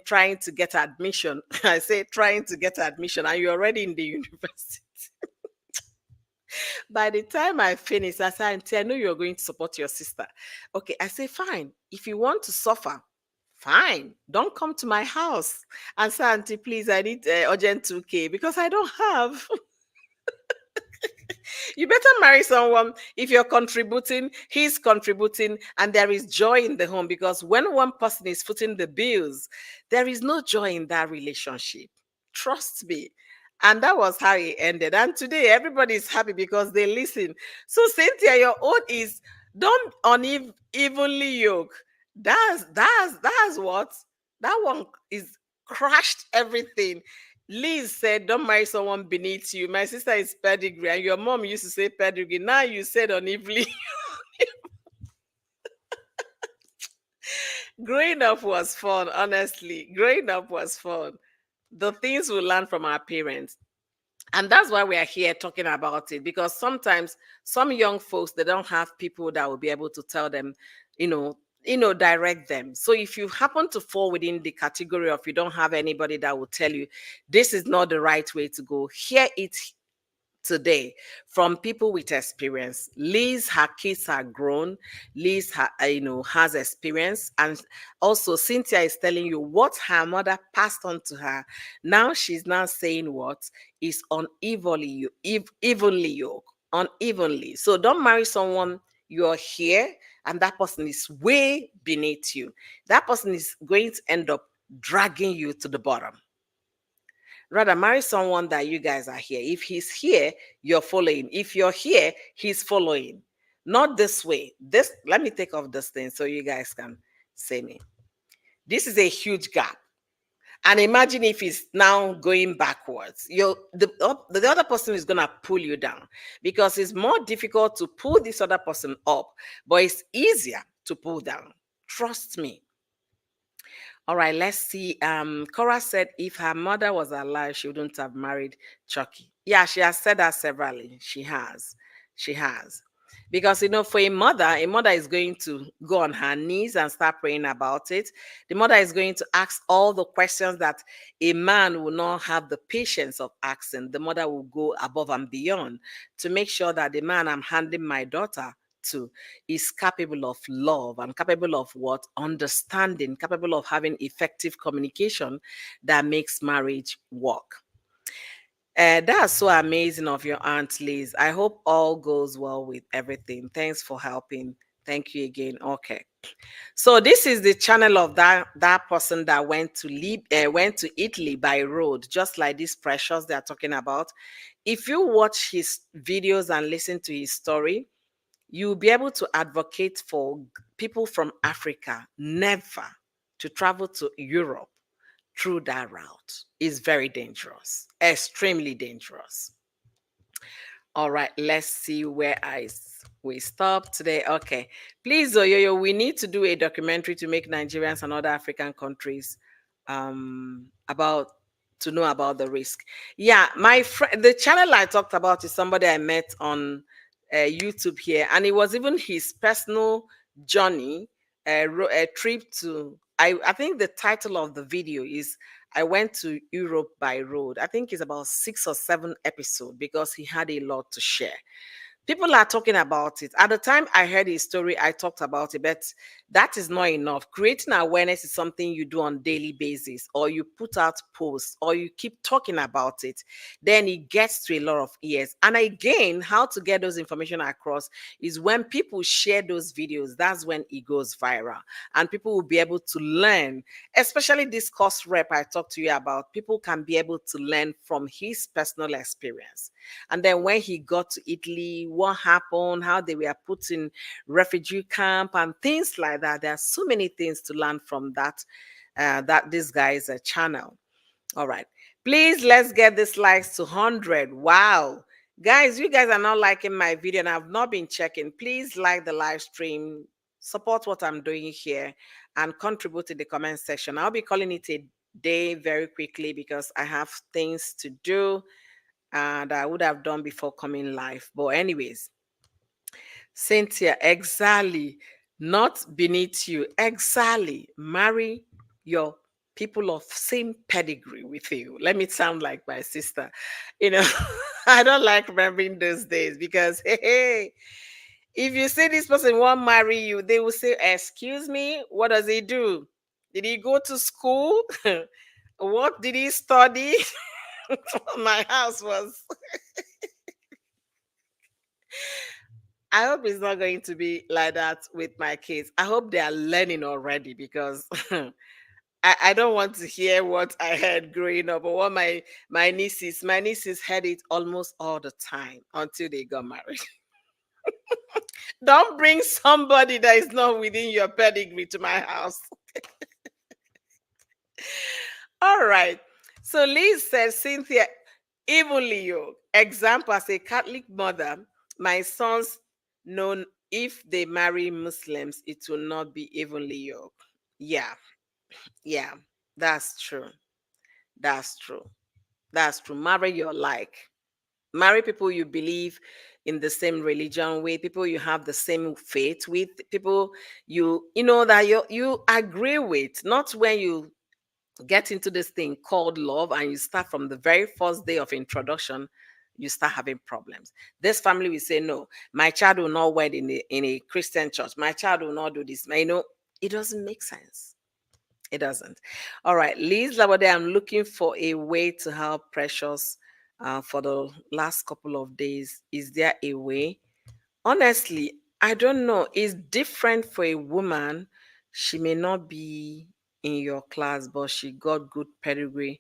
trying to get admission. I say, trying to get admission, and you're already in the university. By the time I finish, I said, Auntie, I know you're going to support your sister. Okay, I say, fine. If you want to suffer, fine. Don't come to my house and say, Auntie, please, I need urgent 2K because I don't have. You better marry someone if you're contributing, he's contributing, and there is joy in the home because when one person is footing the bills, there is no joy in that relationship. Trust me. And that was how it ended. And today everybody is happy because they listen. So Cynthia, your own is don't unevenly yoke. That's what that one is crashed everything. Liz said, don't marry someone beneath you. My sister is pedigree, and your mom used to say pedigree. Now you said unevenly. Growing up was fun, honestly. Growing up was fun. The things we learn from our parents. And that's why we are here talking about it, because sometimes some young folks, they don't have people that will be able to tell them, you know direct them. So if you happen to fall within the category of you don't have anybody that will tell you this is not the right way to go, hear it today from people with experience. Liz, her kids are grown. Liz, has experience, and also Cynthia is telling you what her mother passed on to her. Now she's now saying what is evenly yoked, unevenly. So don't marry someone you're here and that person is way beneath you. That person is going to end up dragging you to the bottom. Rather, marry someone that you guys are here. If he's here, you're following. If you're here, he's following. Not this way. This, let me take off this thing so you guys can see me. This is a huge gap. And imagine if it's now going backwards. The other person is gonna pull you down because it's more difficult to pull this other person up, but it's easier to pull down. Trust me. All right, let's see. Cora said if her mother was alive, she wouldn't have married Chucky. Yeah, she has said that severally. She has. She has. Because for a mother is going to go on her knees and start praying about it. The mother is going to ask all the questions that a man will not have the patience of asking. The mother will go above and beyond to make sure that the man I'm handing my daughter to is capable of love and capable of what? Understanding, capable of having effective communication that makes marriage work. That's so amazing of your Aunt Liz. I hope all goes well with everything. Thanks for helping. Thank you again. Okay. So this is the channel of that person that went to Italy by road, just like this Precious they are talking about. If you watch his videos and listen to his story, you'll be able to advocate for people from Africa never to travel to Europe through that route. It's very dangerous, extremely dangerous. All right, let's see where we stop today. Okay, please, Oyoyo, we need to do a documentary to make Nigerians and other African countries about to know about the risk. Yeah, my friend, the channel I talked about is somebody I met on YouTube here, and it was even his personal journey, a trip to. I think the title of the video is I went to Europe by road. I think it's about 6 or 7 episodes because he had a lot to share. People are talking about it. At the time I heard his story, I talked about it, but that is not enough. Creating awareness is something you do on daily basis, or you put out posts, or you keep talking about it. Then it gets to a lot of ears. And again, how to get those information across is when people share those videos, that's when it goes viral. And people will be able to learn, especially this course rep I talked to you about. People can be able to learn from his personal experience. And then when he got to Italy, what happened, how they were put in refugee camp and things like that. There are so many things to learn from that this guy's channel. All right. Please, let's get this likes to 100. Wow. Guys, you guys are not liking my video and I've not been checking. Please like the live stream, support what I'm doing here, and contribute to the comment section. I'll be calling it a day very quickly because I have things to do and I would have done before coming live. But anyways, Cynthia, exactly. Not beneath you. Exactly. Marry your people of same pedigree with you. Let me sound like my sister. You know, I don't like remembering those days because hey, if you say this person won't marry you, they will say, excuse me, what does he do? Did he go to school? What did he study? My house was. I hope it's not going to be like that with my kids. I hope they are learning already because I don't want to hear what I heard growing up or what my nieces heard it almost all the time until they got married. Don't bring somebody that is not within your pedigree to my house. All right. So Liz says, Cynthia, evenly yoked. Example, as a Catholic mother, my sons know if they marry Muslims, it will not be evenly yoked. Yeah, yeah, that's true. That's true. That's true. Marry your like. Marry people you believe in the same religion with, people you have the same faith with, people you know that you agree with, not when you get into this thing called love and you start from the very first day of introduction. you start having problems. This family will say, no, my child will not wed in a Christian church. My child will not do this. It doesn't make sense. It doesn't. All right, Liz Labode, I'm looking for a way to help Precious for the last couple of days. Is there a way? Honestly, I don't know. It's different for a woman. She may not be in your class, but she got good pedigree.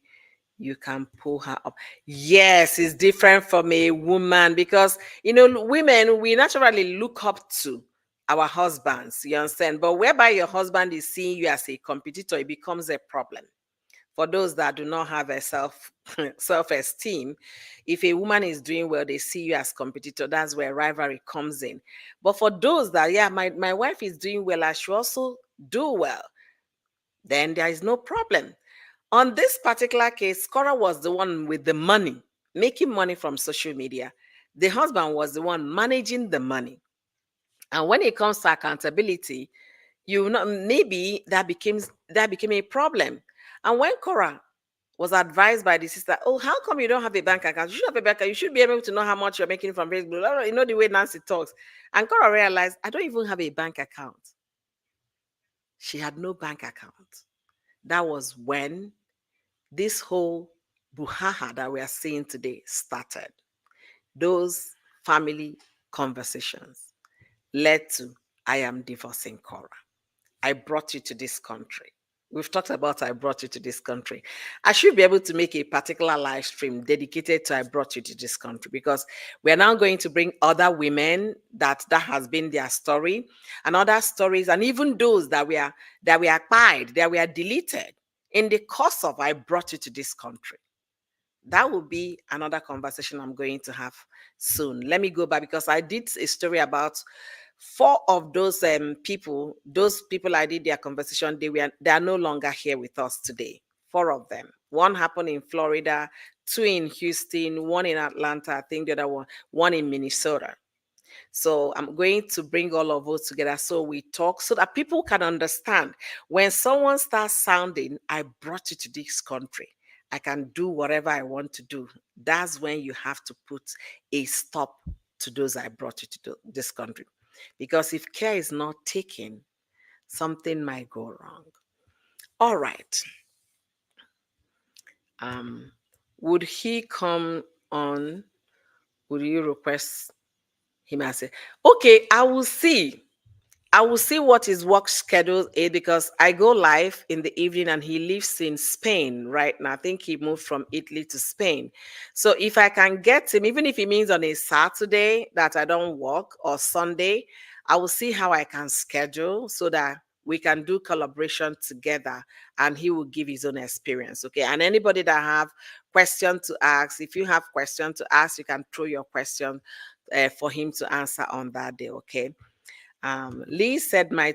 You can pull her up. Yes, it's different from a woman because, women, we naturally look up to our husbands, you understand? But whereby your husband is seeing you as a competitor, it becomes a problem. For those that do not have a self-esteem, if a woman is doing well, they see you as competitor. That's where rivalry comes in. But for those that, yeah, my wife is doing well, I should also do well, then there is no problem. On this particular case, Cora was the one with the money, making money from social media. The husband was the one managing the money. And when it comes to accountability, you know, maybe that became a problem. And when Cora was advised by the sister, oh, how come you don't have a bank account? You should have a bank account. You should be able to know how much you're making from Facebook. You know the way Nancy talks. And Cora realized, I don't even have a bank account. She had no bank account. That was when this whole buhaha that we are seeing today started. Those family conversations led to I am divorcing Cora. I brought you to this country. We've talked about I brought you to this country. I should be able to make a particular live stream dedicated to I brought you to this country because we're now going to bring other women that has been their story and other stories, and even those that were acquired, that were deleted in the course of I brought you to this country. That will be another conversation I'm going to have soon. Let me go back because I did a story about four of those people I did their conversation, they are no longer here with us today. Four of them. One happened in Florida, two in Houston, one in Atlanta, I think the other one in Minnesota. So I'm going to bring all of us together so we talk so that people can understand. When someone starts sounding, I brought you to this country, I can do whatever I want to do. That's when you have to put a stop to those I brought you to this country. Because if care is not taken, something might go wrong. All right. Would he come on? Would you request him? I say, okay, I will see what his work schedule is because I go live in the evening and he lives in Spain right now. I think he moved from Italy to Spain. So if I can get him, even if it means on a Saturday that I don't work or Sunday, I will see how I can schedule so that we can do collaboration together and he will give his own experience. Okay. And anybody that have question to ask, if you have question to ask, you can throw your question for him to answer on that day. Okay. Lee said, my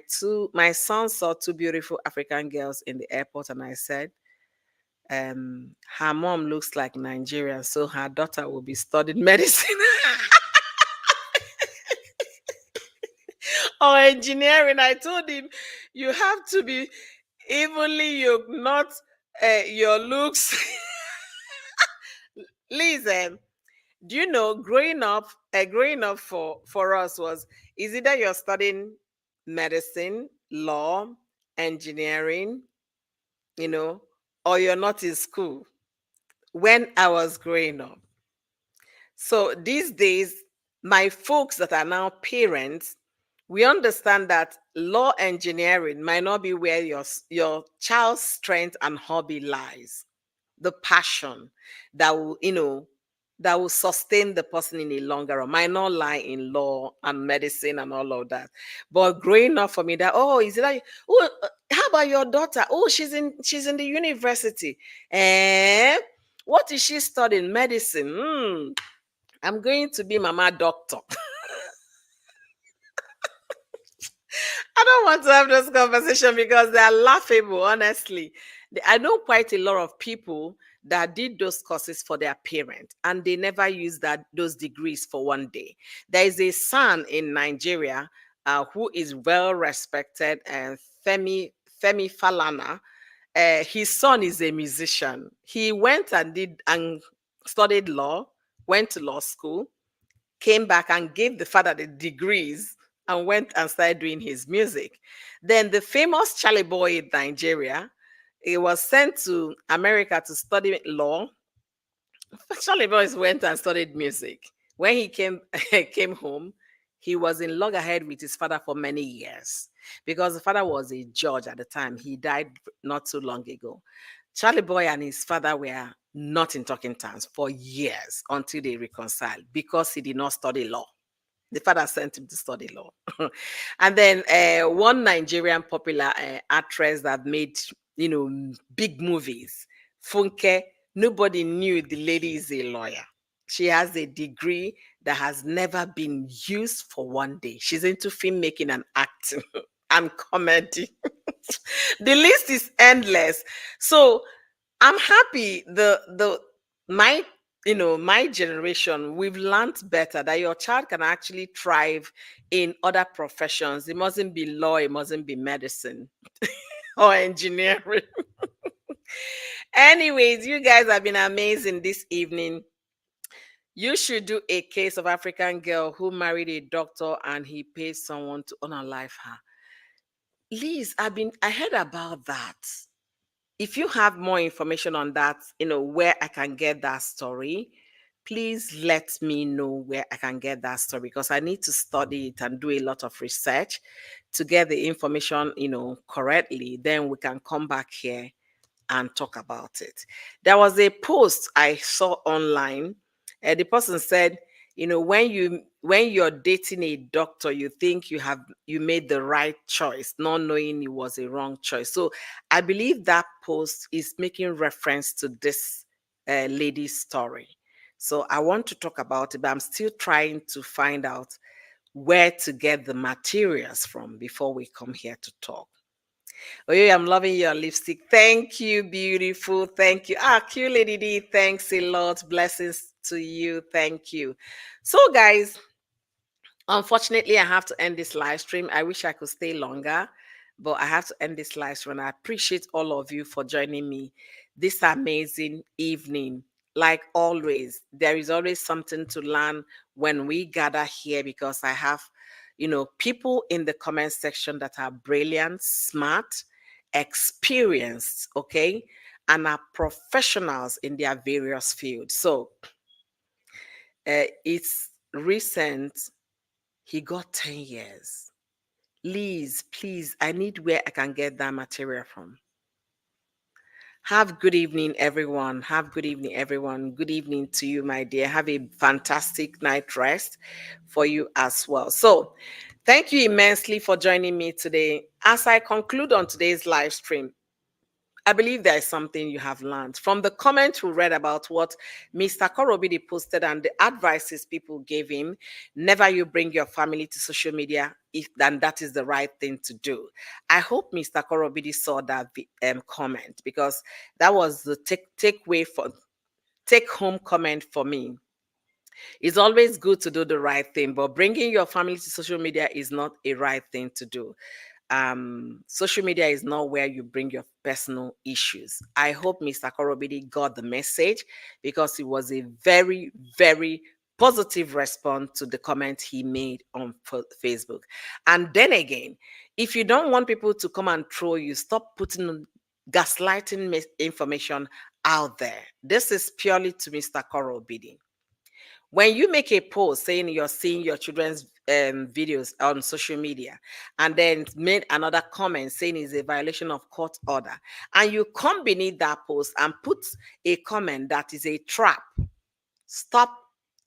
son saw two beautiful African girls in the airport, and I said, her mom looks like Nigerian, so her daughter will be studying medicine or engineering. I told him, you have to be evenly yoked, not your looks. Listen, do you know growing up for us was is either you're studying medicine, law, engineering, you know, or you're not in school when I was growing up. So these days, my folks that are now parents, we understand that law engineering might not be where your child's strength and hobby lies. The passion that will sustain the person in a longer run might not lie in law and medicine and all of that. But growing up for me, that is it like, how about your daughter? Oh, she's in the university. What is she studying? Medicine. I'm going to be mama doctor. I don't want to have this conversation because they are laughable, honestly. I know quite a lot of people that did those courses for their parent and they never used those degrees for one day. There is a son in Nigeria who is well respected, and Femi Falana. His son is a musician. He went and studied law, went to law school, came back and gave the father the degrees and went and started doing his music. Then the famous Charlie Boy in Nigeria, he was sent to America to study law. Charlie Boys went and studied music. When he came came home, he was in loggerhead with his father for many years because the father was a judge at the time. He died not too long ago. Charlie Boy and his father were not in talking terms for years until they reconciled because he did not study law. The father sent him to study law. And then one Nigerian popular actress that made, big movies, Funke, nobody knew the lady is a lawyer. She has a degree that has never been used for one day. She's into filmmaking and acting and comedy. The list is endless. So I'm happy the my my generation, we've learned better that your child can actually thrive in other professions. It mustn't be law, it mustn't be medicine or engineering. Anyways, you guys have been amazing this evening. You should do a case of African girl who married a doctor and he paid someone to unalive her. Liz, I heard about that. If you have more information on that, where I can get that story, please let me know where I can get that story because I need to study it and do a lot of research to get the information, correctly. Then we can come back here and talk about it. There was a post I saw online. The person said, when you're dating a doctor, you think you made the right choice, not knowing it was a wrong choice. So I believe that post is making reference to this lady's story. So I want to talk about it, but I'm still trying to find out where to get the materials from before we come here to talk. Oyoyo, I'm loving your lipstick. Thank you, beautiful. Thank you. Cute Lady D, thanks a lot. Blessings to you. Thank you. So, guys, unfortunately, I have to end this live stream. I wish I could stay longer, but I have to end this live stream. I appreciate all of you for joining me this amazing evening. Like always, there is always something to learn when we gather here because I have, people in the comment section that are brilliant, smart, experienced, okay, and are professionals in their various fields. So it's recent he got 10 years. Liz, please, I need where I can get that material from. Have good evening, everyone. Have good evening, everyone. Good evening to you, my dear. Have a fantastic night rest for you as well. So, thank you immensely for joining me today. As I conclude on today's live stream, I believe there is something you have learned from the comment we read about what Mr. Korobidi posted and the advices people gave him. Never you bring your family to social media if then that is the right thing to do. I hope Mr. Korobidi saw that comment because that was the take home comment for me. It's always good to do the right thing, but bringing your family to social media is not a right thing to do. Social media is not where you bring your personal issues. I hope Mr. Korobidi got the message because it was a very, very positive response to the comment he made on Facebook. And then again, if you don't want people to come and troll you, stop putting gaslighting information out there. This is purely to Mr. Korobidi. When you make a post saying you're seeing your children's videos on social media and then made another comment saying it's a violation of court order, and you come beneath that post and put a comment that is a trap, stop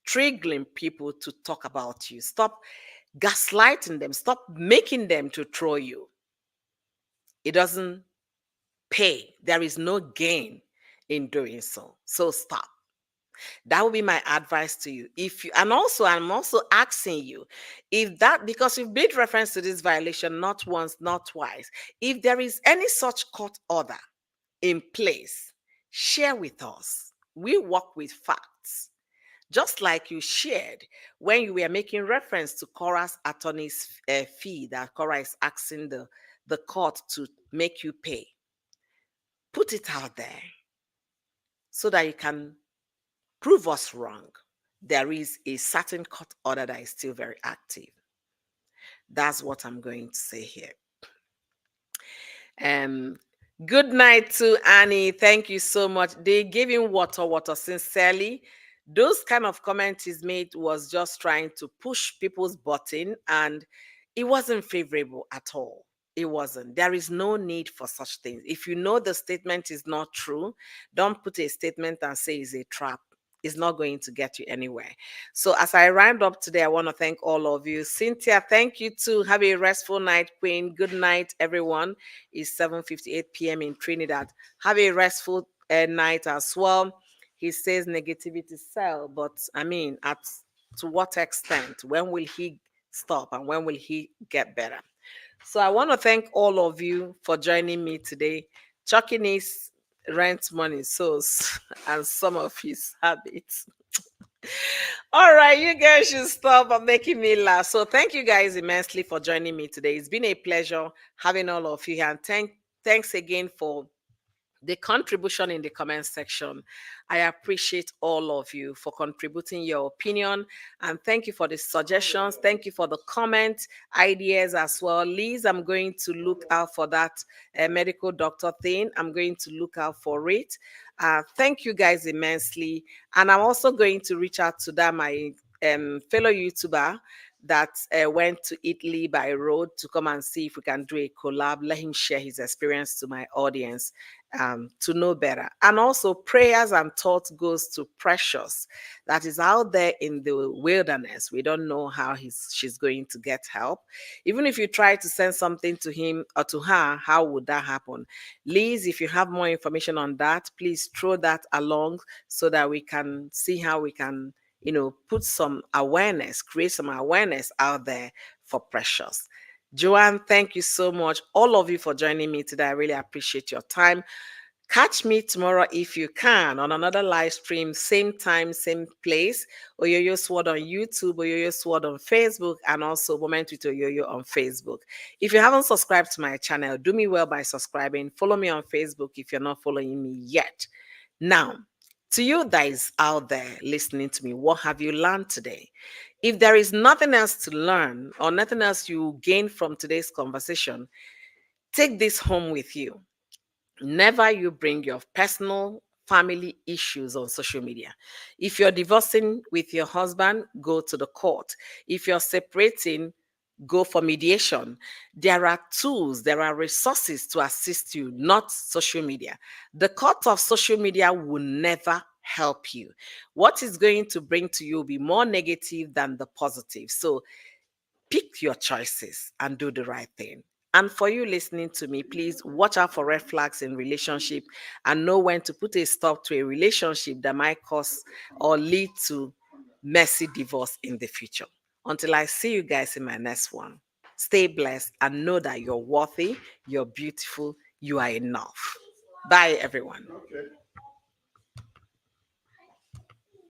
triggering people to talk about you. Stop gaslighting them. Stop making them to troll you. It doesn't pay. There is no gain in doing so. So stop. That would be my advice to you. If you, and also, I'm also asking you, if that, because you've made reference to this violation not once, not twice, if there is any such court order in place, share with us. We work with facts. Just like you shared when you were making reference to Cora's attorney's fee that Cora is asking the court to make you pay. Put it out there so that you can prove us wrong. there is a certain court order that is still very active. That's what I'm going to say here. Um, Good night to Annie. Thank you so much. They gave him water, water. Sincerely, those kind of comments he's made was just trying to push people's button, and it wasn't favorable at all. It wasn't. There is no need for such things. If you know the statement is not true, don't put a statement and say it's a trap. It's not going to get you anywhere. So as I round up today, I want to thank all of you. Cynthia, thank you too. Have a restful night, Queen. Good night, everyone. It's 7:58 p.m. in Trinidad. Have a restful night as well. He says negativity sell, but I mean, at to what extent? When will he stop and when will he get better? So I want to thank all of you for joining me today. Chucking his rent money source and some of his habits. All right, you guys should stop making me laugh. So thank you guys immensely for joining me today. It's been a pleasure having all of you here. And thanks again for the contribution in the comment section. I appreciate all of you for contributing your opinion, and thank you for the suggestions. Thank you for the comments, ideas as well. Liz, I'm going to look out for that medical doctor thing. I'm going to look out for it. Thank you guys immensely. And I'm also going to reach out to that my fellow YouTuber that went to Italy by road to come and see if we can do a collab. Let him share his experience to my audience to know better. And also prayers and thoughts goes to Precious that is out there in the wilderness. We don't know how she's going to get help. Even if you try to send something to him or to her, how would that happen? Liz, if you have more information on that, please throw that along so that we can see how we can put some awareness, create some awareness out there for Precious. Joanne, thank you so much. All of you for joining me today. I really appreciate your time. Catch me tomorrow if you can on another live stream, same time, same place. Oyoyo Sword on YouTube, Oyoyo Sword on Facebook, and also Moment with Oyoyo on Facebook. If you haven't subscribed to my channel, do me well by subscribing. Follow me on Facebook if you're not following me yet. Now, to you that is out there listening to me, what have you learned today? If there is nothing else to learn or nothing else you gain from today's conversation, take this home with you. Never you bring your personal family issues on social media. If you're divorcing with your husband, go to the court. If you're separating, go for mediation. There are tools, there are resources to assist you, not social media. The court of social media will never help you. What is going to bring to you will be more negative than the positive. So pick your choices and do the right thing. And for you listening to me, please watch out for red flags in relationship and know when to put a stop to a relationship that might cause or lead to messy divorce in the future. Until I see you guys in my next one, stay blessed and know that you're worthy, you're beautiful, you are enough. Bye, everyone.